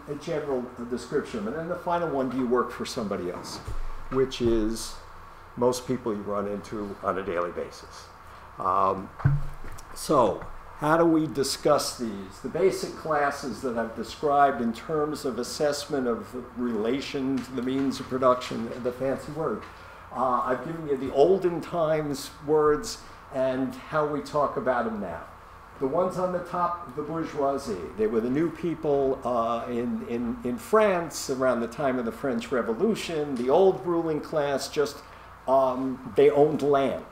a general description, and then the final one, do you work for somebody else? Which is most people you run into on a daily basis. So, how do we discuss these? The basic classes that I've described in terms of assessment of relation to the means of production, the fancy word. I've given you the olden times words and how we talk about them now. The ones on the top, the bourgeoisie. They were the new people in France around the time of the French Revolution. The old ruling class just, they owned land.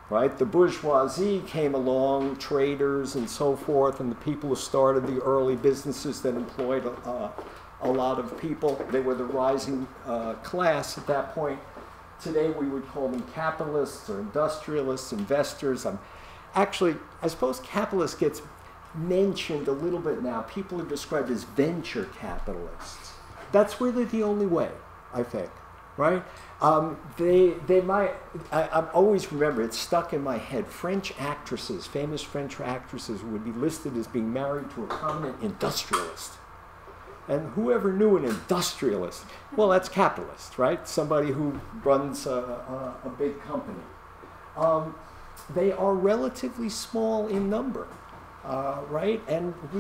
Right? The bourgeoisie came along, traders and so forth, and the people who started the early businesses that employed a lot of people. They were the rising class at that point. Today we would call them capitalists or industrialists, investors. Actually, I suppose capitalist gets mentioned a little bit now. People are described as venture capitalists. That's really the only way, I think, right? They might, I always remember, it's stuck in my head, French actresses, famous French actresses would be listed as being married to a prominent industrialist. And whoever knew an industrialist, well, that's capitalist, right? Somebody who runs a big company. They are relatively small in number, right? And I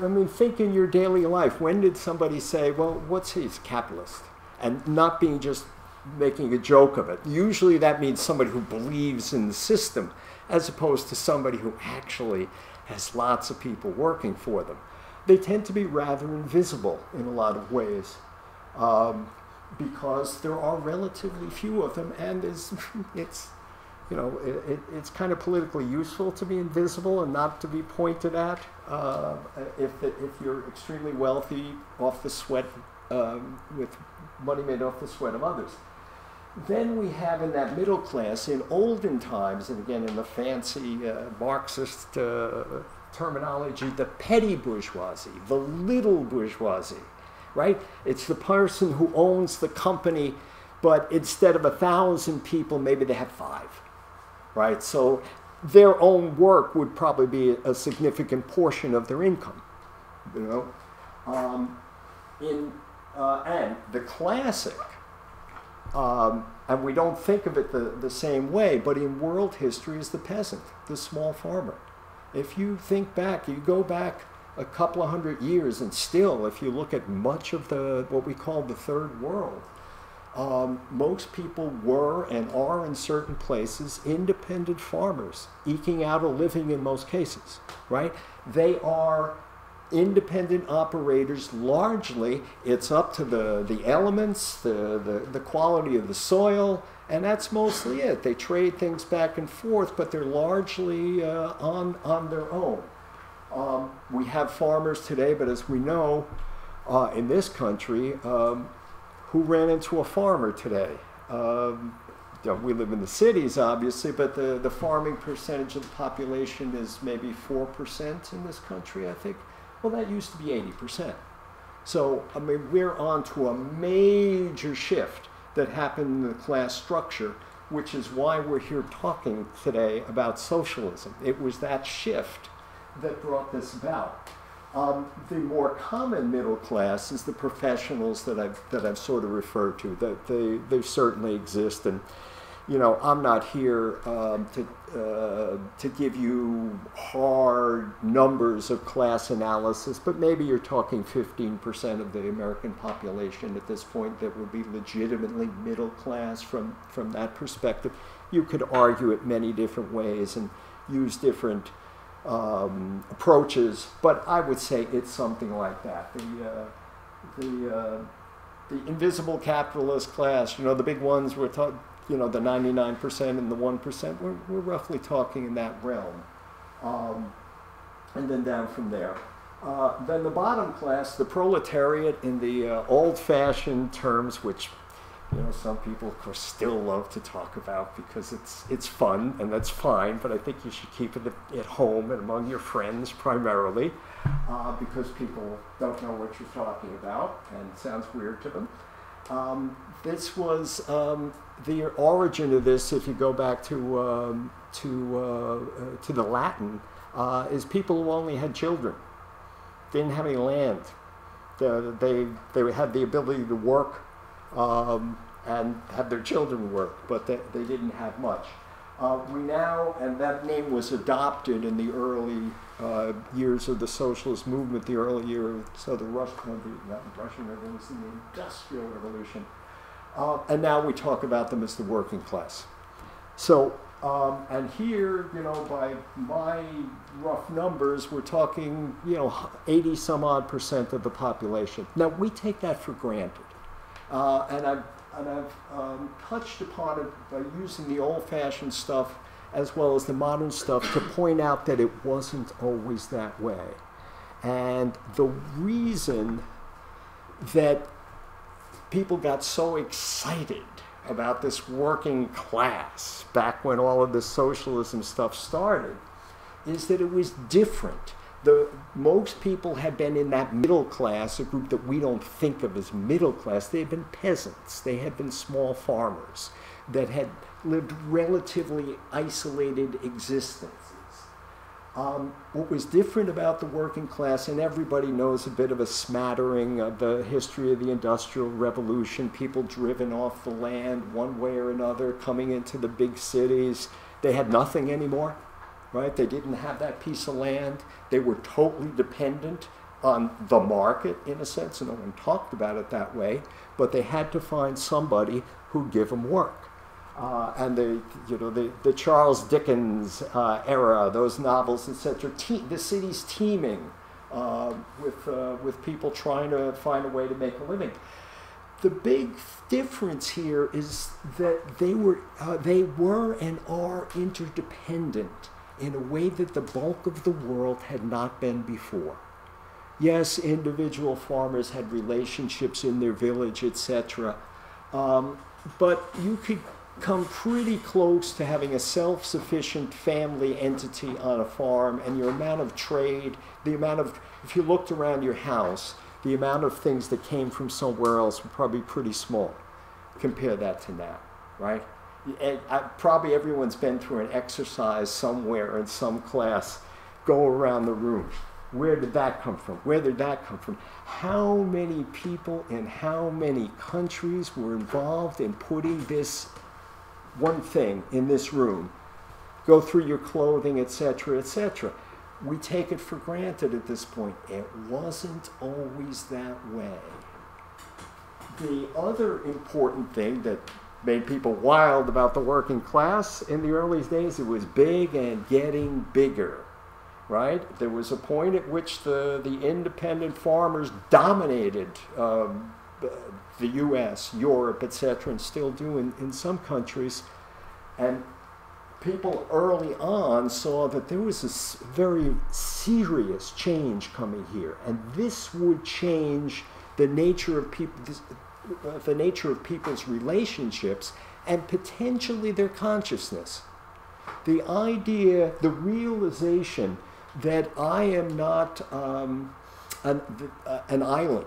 mean, think in your daily life, when did somebody say, well, what's he? He's a capitalist? And not being just making a joke of it. Usually that means somebody who believes in the system, as opposed to somebody who actually has lots of people working for them. They tend to be rather invisible in a lot of ways, because there are relatively few of them, and it's kind of politically useful to be invisible and not to be pointed at. If you're extremely wealthy off the sweat, with money made off the sweat of others. Then we have in that middle class, in olden times, and again in the fancy Marxist terminology, the petty bourgeoisie, the little bourgeoisie, right? It's the person who owns the company, but instead of 1,000 people, maybe they have 5. Right, so their own work would probably be a significant portion of their income, you know. And the classic, and we don't think of it the same way, but in world history is the peasant, the small farmer. If you think back, you go back a couple of hundred years, and still, if you look at much of what we call the third world, most people were and are in certain places independent farmers, eking out a living in most cases, right? They are independent operators largely. It's up to the elements, the quality of the soil, and that's mostly it. They trade things back and forth, but they're largely on their own. We have farmers today, but as we know, in this country, who ran into a farmer today? we live in the cities, obviously, but the farming percentage of the population is maybe 4% in this country, I think. Well, that used to be 80%. So, I mean, we're on to a major shift that happened in the class structure, which is why we're here talking today about socialism. It was that shift that brought this about. The more common middle class is the professionals that I've sort of referred to. That they certainly exist, and I'm not here to give you hard numbers of class analysis, but maybe you're talking 15% of the American population at this point that would be legitimately middle class from that perspective. You could argue it many different ways and use different approaches, but I would say it's something like that. The invisible capitalist class, the big ones we're talking, the 99% and the 1%, we're roughly talking in that realm. And then down from there. Then the bottom class, the proletariat in the old-fashioned terms, which some people, of course, still love to talk about because it's fun, and that's fine, but I think you should keep it at home and among your friends primarily, because people don't know what you're talking about, and it sounds weird to them. This was the origin of this, if you go back to the Latin, is people who only had children, didn't have any land. They had the ability to work and have their children work, but they didn't have much. We now, and that name was adopted in the early years of the socialist movement, the early years of the Russian Revolution, the Industrial Revolution. And now we talk about them as the working class. So, and here, by my rough numbers, we're talking, 80 some odd % of the population. Now, we take that for granted. And I've touched upon it by using the old-fashioned stuff as well as the modern stuff to point out that it wasn't always that way. And the reason that people got so excited about this working class back when all of this socialism stuff started is that it was different. Most people had been in that middle class, a group that we don't think of as middle class. They had been peasants. They had been small farmers that had lived relatively isolated existences. What was different about the working class, and everybody knows a bit of a smattering of the history of the Industrial Revolution, people driven off the land one way or another, coming into the big cities. They had nothing anymore, right? They didn't have that piece of land. They were totally dependent on the market, in a sense, and no one talked about it that way, but they had to find somebody who'd give them work. And the Charles Dickens era, those novels, etc. The city's teeming with people trying to find a way to make a living. The big difference here is that they were and are interdependent in a way that the bulk of the world had not been before. Yes, individual farmers had relationships in their village, etc. But you could come pretty close to having a self-sufficient family entity on a farm, and your amount of trade, if you looked around your house, the amount of things that came from somewhere else were probably pretty small. Compare that to now, right? And probably everyone's been through an exercise somewhere in some class. Go around the room. Where did that come from? Where did that come from? How many people in how many countries were involved in putting this one thing in this room? Go through your clothing, etc., etc. We take it for granted at this point. It wasn't always that way. The other important thing that made people wild about the working class in the early days, it was big and getting bigger, right? There was a point at which the independent farmers dominated the U.S., Europe, etc., and still do in some countries. And people early on saw that there was a very serious change coming here, and this would change the nature of people. the nature of people's relationships and potentially their consciousness. The idea, the realization that I am not an island,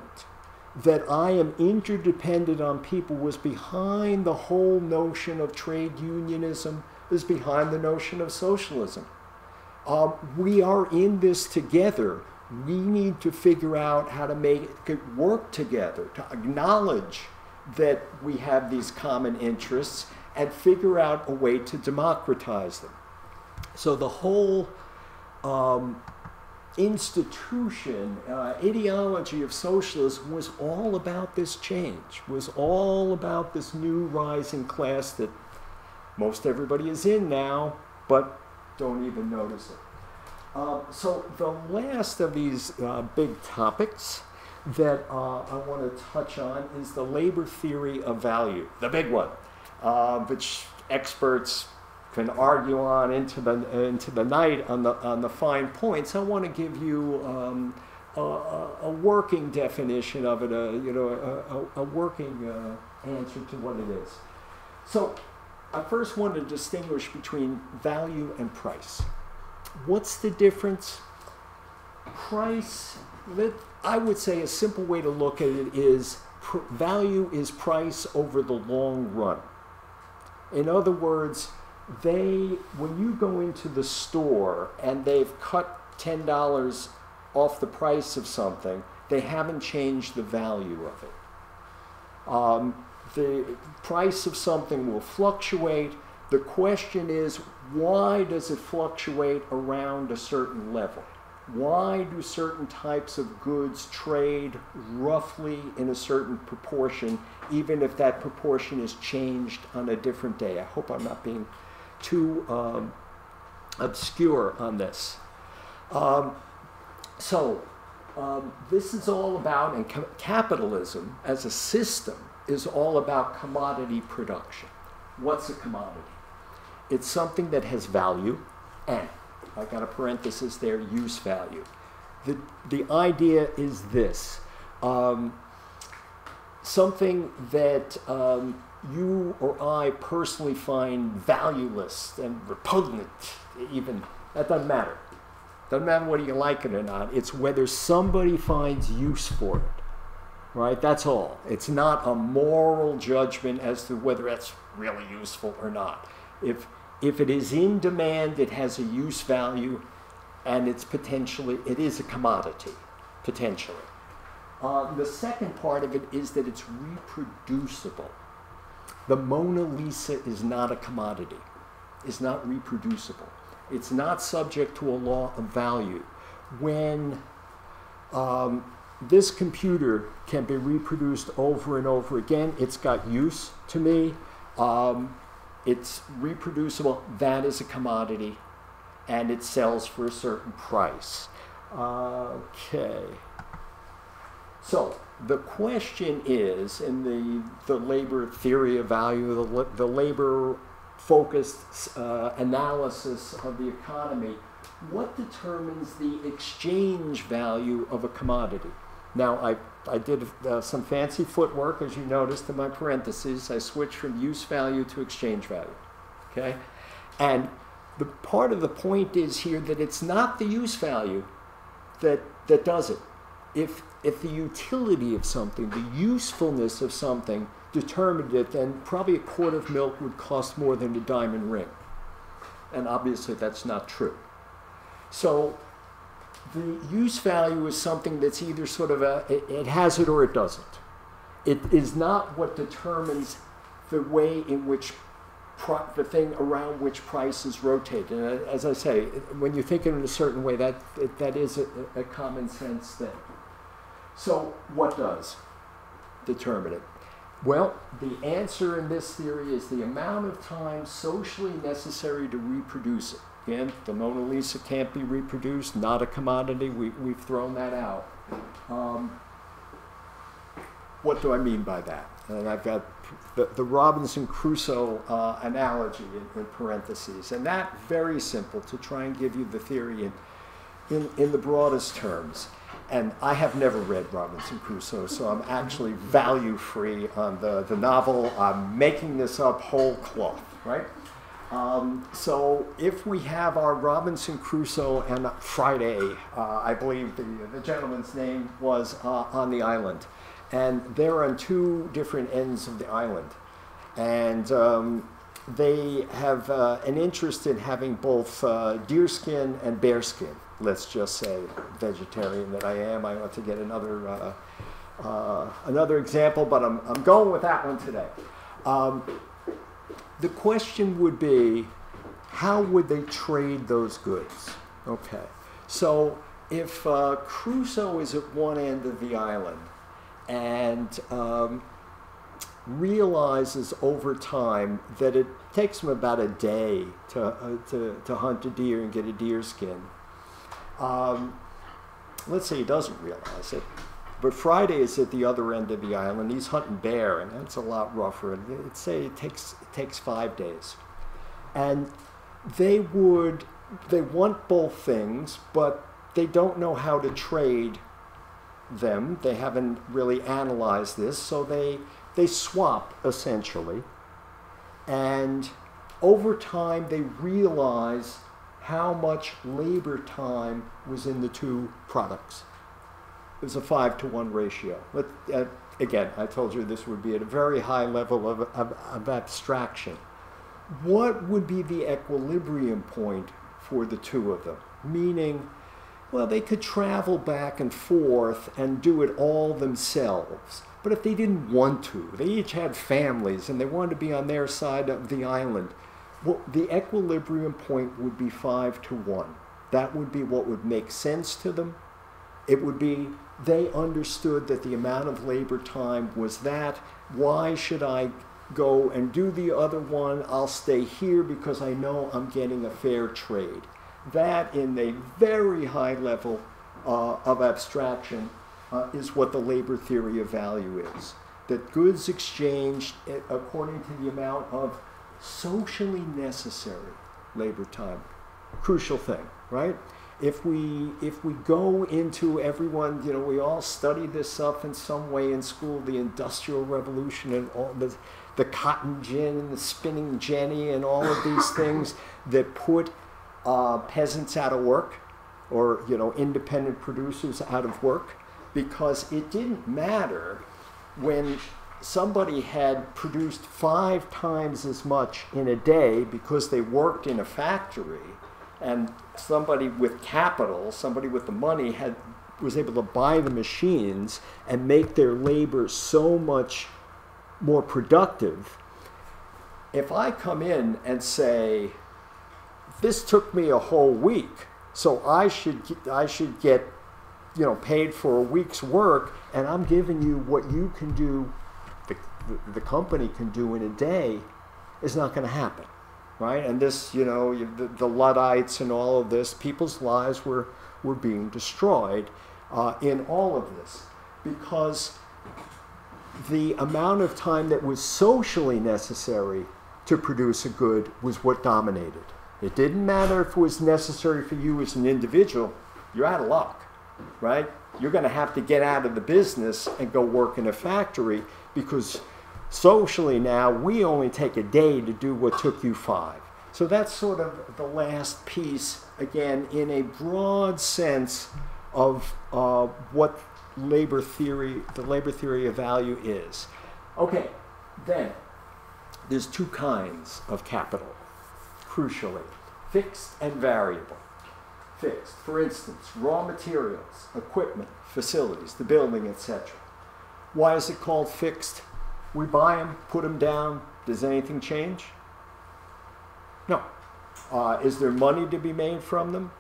that I am interdependent on people, was behind the whole notion of trade unionism, is behind the notion of socialism. We are in this together. We need to figure out how to make it work together, to acknowledge that we have these common interests and figure out a way to democratize them. So the whole institution, ideology of socialism was all about this change, was all about this new rising class that most everybody is in now, but don't even notice it. So the last of these big topics that I want to touch on is the labor theory of value, the big one, which experts can argue on into the night on the fine points. I want to give you a working definition of it, a working answer to what it is. So I first want to distinguish between value and price. What's the difference? Price, I would say a simple way to look at it is value is price over the long run. In other words, when you go into the store and they've cut $10 off the price of something, they haven't changed the value of it. The price of something will fluctuate. The question is, why does it fluctuate around a certain level? Why do certain types of goods trade roughly in a certain proportion, even if that proportion is changed on a different day? I hope I'm not being too obscure on this. This is all about, and capitalism as a system is all about commodity production. What's a commodity? It's something that has value, and I got a parenthesis there, use value. The idea is this. Something that you or I personally find valueless and repugnant, even, that doesn't matter. Doesn't matter whether you like it or not. It's whether somebody finds use for it, right? That's all. It's not a moral judgment as to whether that's really useful or not. If it is in demand, it has a use value, and it is a commodity, potentially. The second part of it is that it's reproducible. The Mona Lisa is not a commodity. It's not reproducible. It's not subject to a law of value. When this computer can be reproduced over and over again, it's got use to me. It's reproducible. That is a commodity, and it sells for a certain price. Okay. So the question is, in the labor theory of value, the labor-focused analysis of the economy, what determines the exchange value of a commodity? Now, I did some fancy footwork, as you noticed in my parentheses. I switched from use value to exchange value, okay? And the part of the point is here that it's not the use value that does it. If the utility of something, the usefulness of something determined it, then probably a quart of milk would cost more than a diamond ring. And obviously that's not true. So the use value is something that's either sort of it has it or it doesn't. It is not what determines the way in which the thing around which prices rotate. And as I say, when you think in a certain way, that is a common sense thing. So what does determine it? Well, the answer in this theory is the amount of time socially necessary to reproduce it. Again, the Mona Lisa can't be reproduced, not a commodity. We've thrown that out. What do I mean by that? And I've got the Robinson Crusoe analogy in parentheses. And that, very simple, to try and give you the theory in the broadest terms. and I have never read Robinson Crusoe, so I'm actually value-free on the novel. I'm making this up whole cloth, right? So if we have our Robinson Crusoe and Friday, I believe the gentleman's name was on the island, and they're on two different ends of the island, and they have an interest in having both deerskin and bearskin. Let's just say, vegetarian that I am, I ought to get another example, but I'm going with that one today. The question would be, how would they trade those goods? Okay, so if Crusoe is at one end of the island and realizes over time that it takes him about a day to hunt a deer and get a deer skin. Let's say he doesn't realize it, but Friday is at the other end of the island. He's hunting bear, and that's a lot rougher. And let's say it takes 5 days, and they want both things, but they don't know how to trade them. They haven't really analyzed this, so they swap essentially, and over time they realize how much labor time was in the two products. It was a 5-to-1 ratio. Again, I told you this would be at a very high level of abstraction. What would be the equilibrium point for the two of them? Meaning, well, they could travel back and forth and do it all themselves. But if they didn't want to, they each had families and they wanted to be on their side of the island, well, the equilibrium point would be 5-to-1. That would be what would make sense to them. It would be, they understood that the amount of labor time was that. Why should I go and do the other one? I'll stay here because I know I'm getting a fair trade. That, in a very high level of abstraction, is what the labor theory of value is. That goods exchanged according to the amount of socially necessary labor time. Crucial thing, right? If we go into everyone, we all study this stuff in some way in school, the Industrial Revolution and all the cotton gin and the spinning jenny and all of these things that put peasants out of work, or independent producers out of work, because it didn't matter when somebody had produced 5 times as much in a day because they worked in a factory, and somebody with capital, somebody with the money, was able to buy the machines and make their labor so much more productive. If I come in and say, this took me a whole week, so I should get paid for a week's work, and I'm giving you what you can do, the company can do in a day, is not going to happen, right? And this, the Luddites and all of this, people's lives were being destroyed in all of this, because the amount of time that was socially necessary to produce a good was what dominated. It didn't matter if it was necessary for you as an individual. You're out of luck, right? You're going to have to get out of the business and go work in a factory, because socially now we only take a day to do what took you 5. So that's sort of the last piece, again, in a broad sense of what the labor theory of value is. Okay, then there's 2 kinds of capital, crucially, fixed and variable. Fixed, for instance, raw materials, equipment, facilities, the building, etc. Why is it called fixed? We buy them, put them down. Does anything change? No. Is there money to be made from them?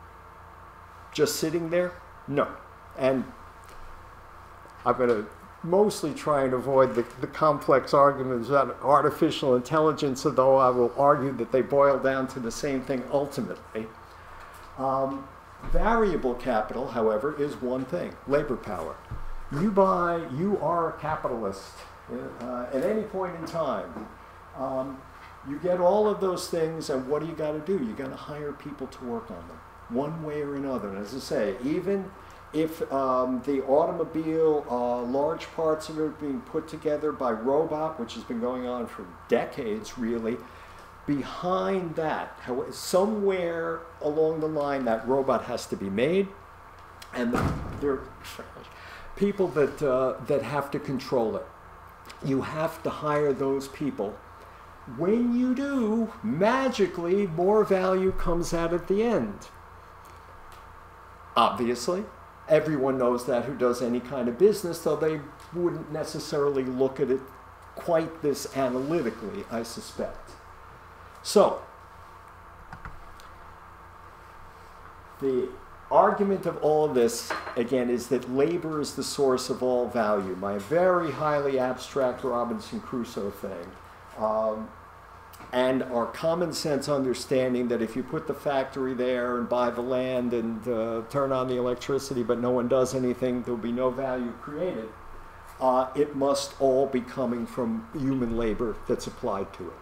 Just sitting there? No. And I'm going to mostly try and avoid the complex arguments about artificial intelligence, although I will argue that they boil down to the same thing ultimately. Variable capital, however, is one thing: labor power. You are a capitalist at any point in time. You get all of those things, and what do you got to do? You got to hire people to work on them, one way or another. And as I say, even if the automobile, large parts of it are being put together by robot, which has been going on for decades, really, behind that, somewhere along the line, that robot has to be made, and there are people that have to control it. You have to hire those people. When you do, magically, more value comes out at the end. Obviously, everyone knows that who does any kind of business, though they wouldn't necessarily look at it quite this analytically, I suspect. So, the argument of all of this, again, is that labor is the source of all value. My very highly abstract Robinson Crusoe thing. And our common sense understanding that if you put the factory there and buy the land and turn on the electricity, but no one does anything, there'll be no value created. It must all be coming from human labor that's applied to it.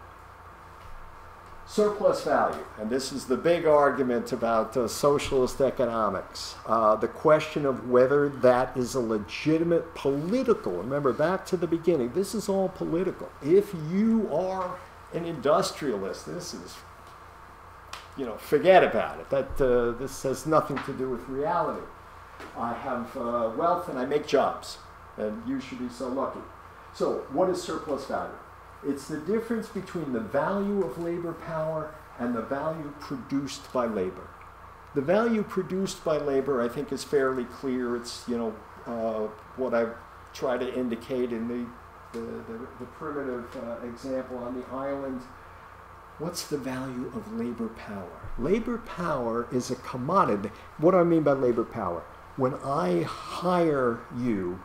Surplus value, and this is the big argument about socialist economics. The question of whether that is a legitimate political, remember back to the beginning, this is all political. If you are an industrialist, this is, forget about it. This has nothing to do with reality. I have wealth and I make jobs, and you should be so lucky. So what is surplus value? It's the difference between the value of labor power and the value produced by labor. The value produced by labor, I think, is fairly clear. It's, what I try to indicate in the primitive example on the island. What's the value of labor power? Labor power is a commodity. What do I mean by labor power? When I hire you,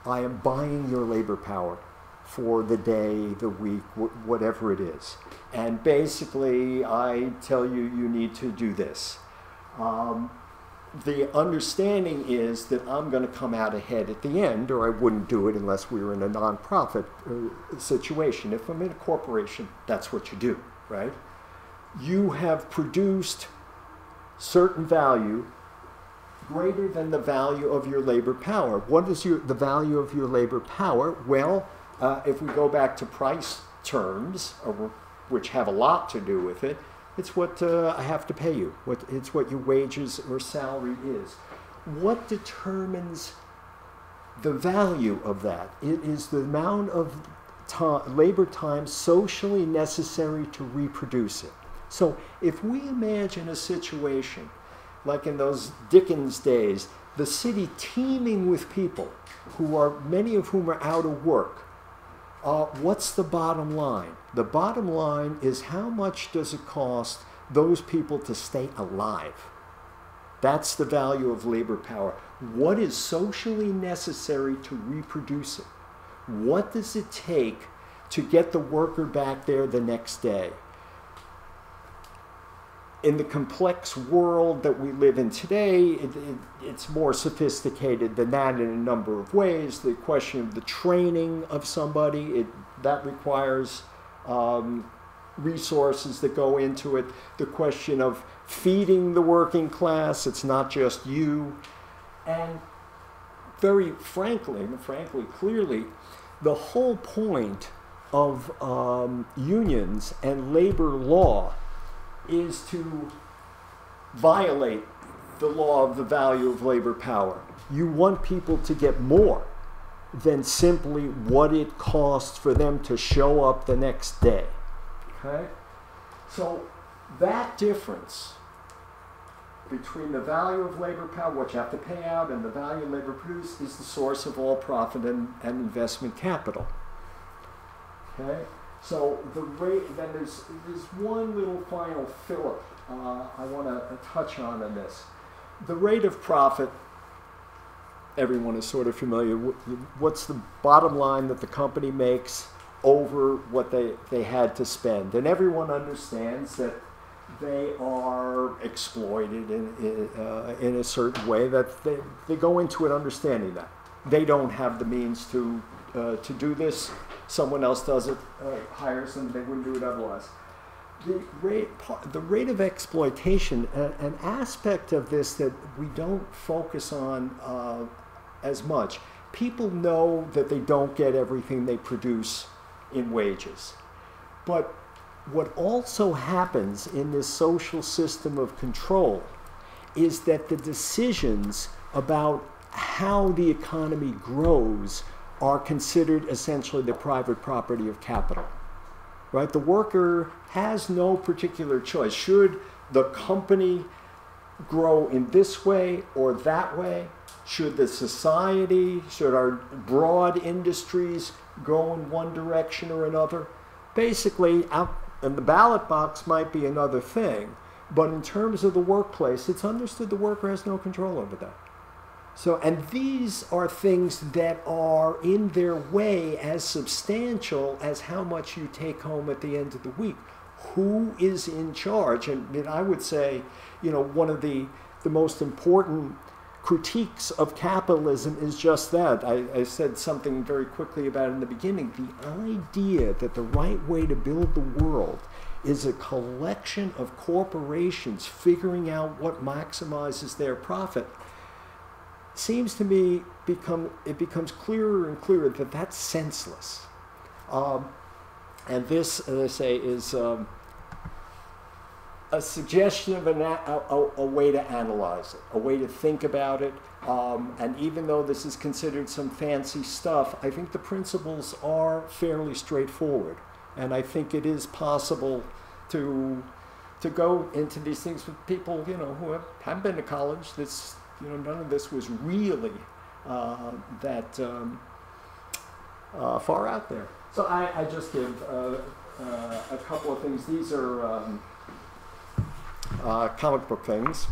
I am buying your labor power for the day, the week, whatever it is. And basically, I tell you, you need to do this. The understanding is that I'm going to come out ahead at the end, or I wouldn't do it unless we were in a nonprofit situation. If I'm in a corporation, that's what you do, right? You have produced certain value greater than the value of your labor power. What is the value of your labor power? Well, if we go back to price terms, which have a lot to do with it, it's what I have to pay you. It's what your wages or salary is. What determines the value of that? It is the amount of labor time socially necessary to reproduce it. So if we imagine a situation like in those Dickens days, the city teeming with people many of whom are out of work, what's the bottom line? The bottom line is how much does it cost those people to stay alive? That's the value of labor power. What is socially necessary to reproduce it? What does it take to get the worker back there the next day? In the complex world that we live in today, it's more sophisticated than that in a number of ways. The question of the training of somebody, that requires resources that go into it. The question of feeding the working class, it's not just you. And very frankly, clearly, the whole point of unions and labor law is to violate the law of the value of labor power. You want people to get more than simply what it costs for them to show up the next day. Okay? So that difference between the value of labor power, what you have to pay out, and the value of labor produced is the source of all profit and investment capital. Okay? So the rate, then there's one little final fillip I want to touch on in this. The rate of profit, everyone is sort of familiar. What's the bottom line that the company makes over what they had to spend? And everyone understands that they are exploited in a certain way, that they go into it understanding that. They don't have the means to do this. Someone else does it, hires them, they wouldn't do it otherwise. the rate of exploitation, an aspect of this that we don't focus on as much. People know that they don't get everything they produce in wages. But what also happens in this social system of control is that the decisions about how the economy grows are considered essentially the private property of capital. Right? The worker has no particular choice. Should the company grow in this way or that way? Should the society, should our broad industries go in one direction or another? Basically, and the ballot box might be another thing, but in terms of the workplace, it's understood the worker has no control over that. So, and these are things that are in their way as substantial as how much you take home at the end of the week. Who is in charge? And I would say, you know, one of the most important critiques of capitalism is just that. I said something very quickly about it in the beginning. The idea that the right way to build the world is a collection of corporations figuring out what maximizes their profit seems to me becomes clearer and clearer that that's senseless. And this, as I say, is a suggestion of a way to analyze it, a way to think about it. And even though this is considered some fancy stuff, I think the principles are fairly straightforward. And I think it is possible to go into these things with people, you know, who haven't been to college. This, you know, none of this was really that far out there. So I just give a couple of things. These are comic book things.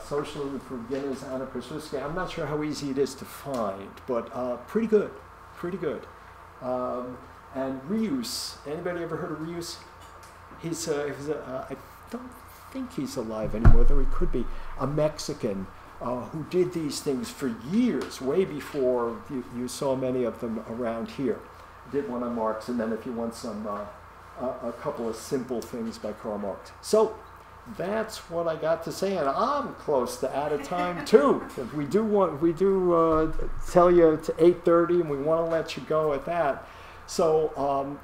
Socialism for Beginners, Anna Pursuski. I'm not sure how easy it is to find, but pretty good, pretty good. And Rius, anybody ever heard of Rius? I don't think he's alive anymore, though he could be, a Mexican who did these things for years, way before you saw many of them around here. Did one on Marx, and then if you want some, a couple of simple things by Karl Marx. So that's what I got to say, and I'm close to out of time too. If we do tell you to 8:30, and we want to let you go at that. So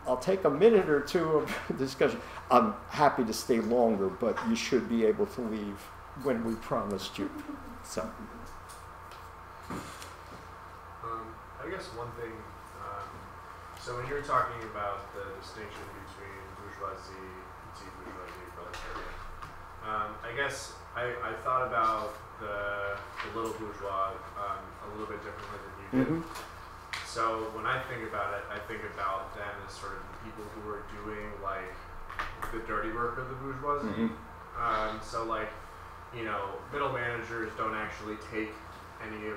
I'll take a minute or two of discussion. I'm happy to stay longer, but you should be able to leave when we promised you. So. I guess one thing, so when you're talking about the distinction between bourgeoisie, petite bourgeoisie, proletariat, I guess I thought about the little bourgeois a little bit differently than you did. Mm-hmm. So when I think about it, I think about them as sort of the people who are doing like the dirty work of the bourgeoisie. Mm-hmm. So like, you know, middle managers don't actually take any of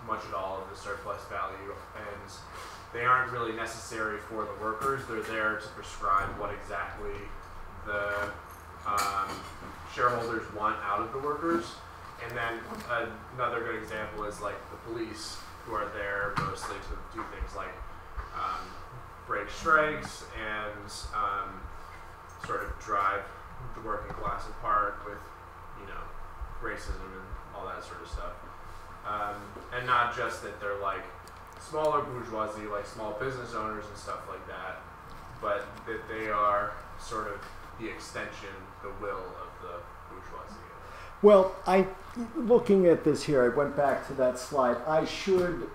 much at all of the surplus value, and they aren't really necessary for the workers. They're there to prescribe what exactly the shareholders want out of the workers. And then another good example is like the police, who are there mostly to do things like break strikes and sort of drive the working class apart with, you know, racism and all that sort of stuff. And not just that they're like smaller bourgeoisie, like small business owners and stuff like that, but that they are sort of the extension, the will of the bourgeoisie. Well, looking at this here, I went back to that slide. I should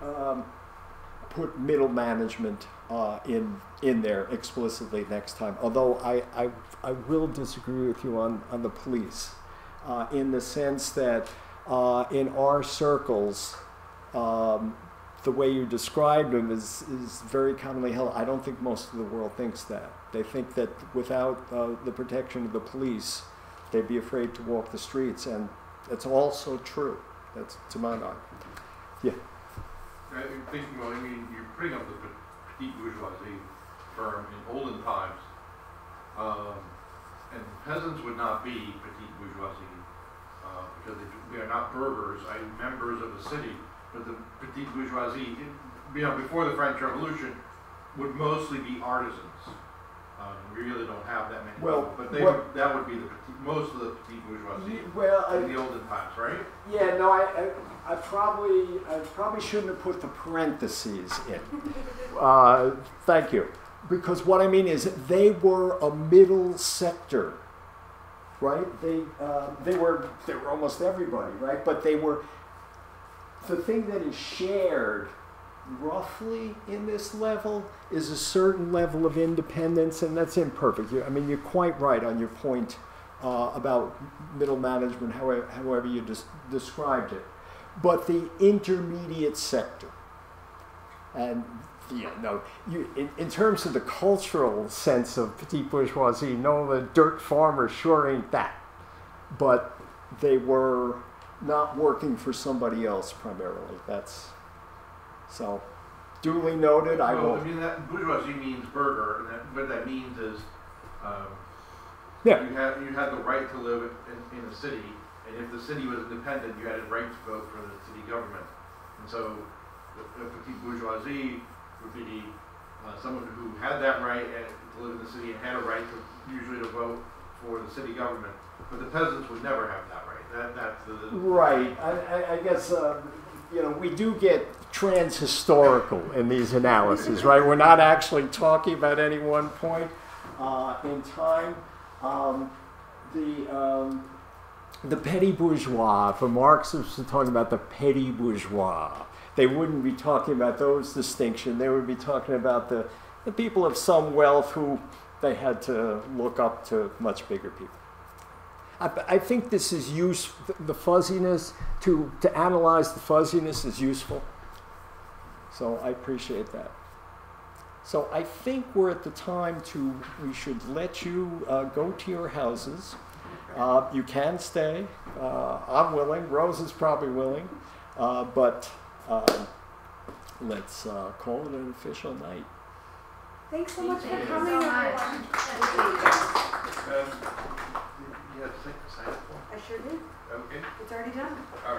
put middle management in there explicitly next time. Although I will disagree with you on the police, in the sense that in our circles, the way you described them is very commonly held. I don't think most of the world thinks that. They think that without the protection of the police, they'd be afraid to walk the streets, and it's also true. That's to my mind. Yeah. I'm thinking, well, I mean, you're putting up the petite bourgeoisie term in olden times, and peasants would not be petite bourgeoisie because they are not burghers, members of the city. But the petite bourgeoisie, you know, before the French Revolution, would mostly be artisans. We really don't have that many. Well, but that would be most of the petite bourgeoisie in the olden times, right? Yeah, no, I probably shouldn't have put the parentheses in. Thank you. Because what I mean is they were a middle sector, right? They were almost everybody, right? But they were, the thing that is shared roughly in this level is a certain level of independence, and that's imperfect. I mean, you're quite right on your point about middle management, however you described it. But the intermediate sector, and in terms of the cultural sense of petite bourgeoisie, no, the dirt farmer sure ain't that. But they were not working for somebody else primarily. That's so duly noted. I mean, that bourgeoisie means burger, and what that means is you had the right to live in a city, and if the city was independent, you had a right to vote for the city government. And so the petite bourgeoisie would be someone who had that right to live in the city and had a right usually to vote for the city government. But the peasants would never have that right. That's the right. I guess we do get trans-historical in these analyses, right? We're not actually talking about any one point in time. The petty bourgeois, if a Marxist was talking about the petty bourgeois, they wouldn't be talking about those distinctions. They would be talking about the people of some wealth who they had to look up to much bigger people. I think this is useful, the fuzziness, to analyze the fuzziness is useful. So I appreciate that. So I think we're at the time we should let you go to your houses. You can stay. I'm willing. Rose is probably willing. But let's call it an official night. Thanks so much for Thank you coming, so much. everyone. you have to take the sign for. I sure did. Okay. It's already done. All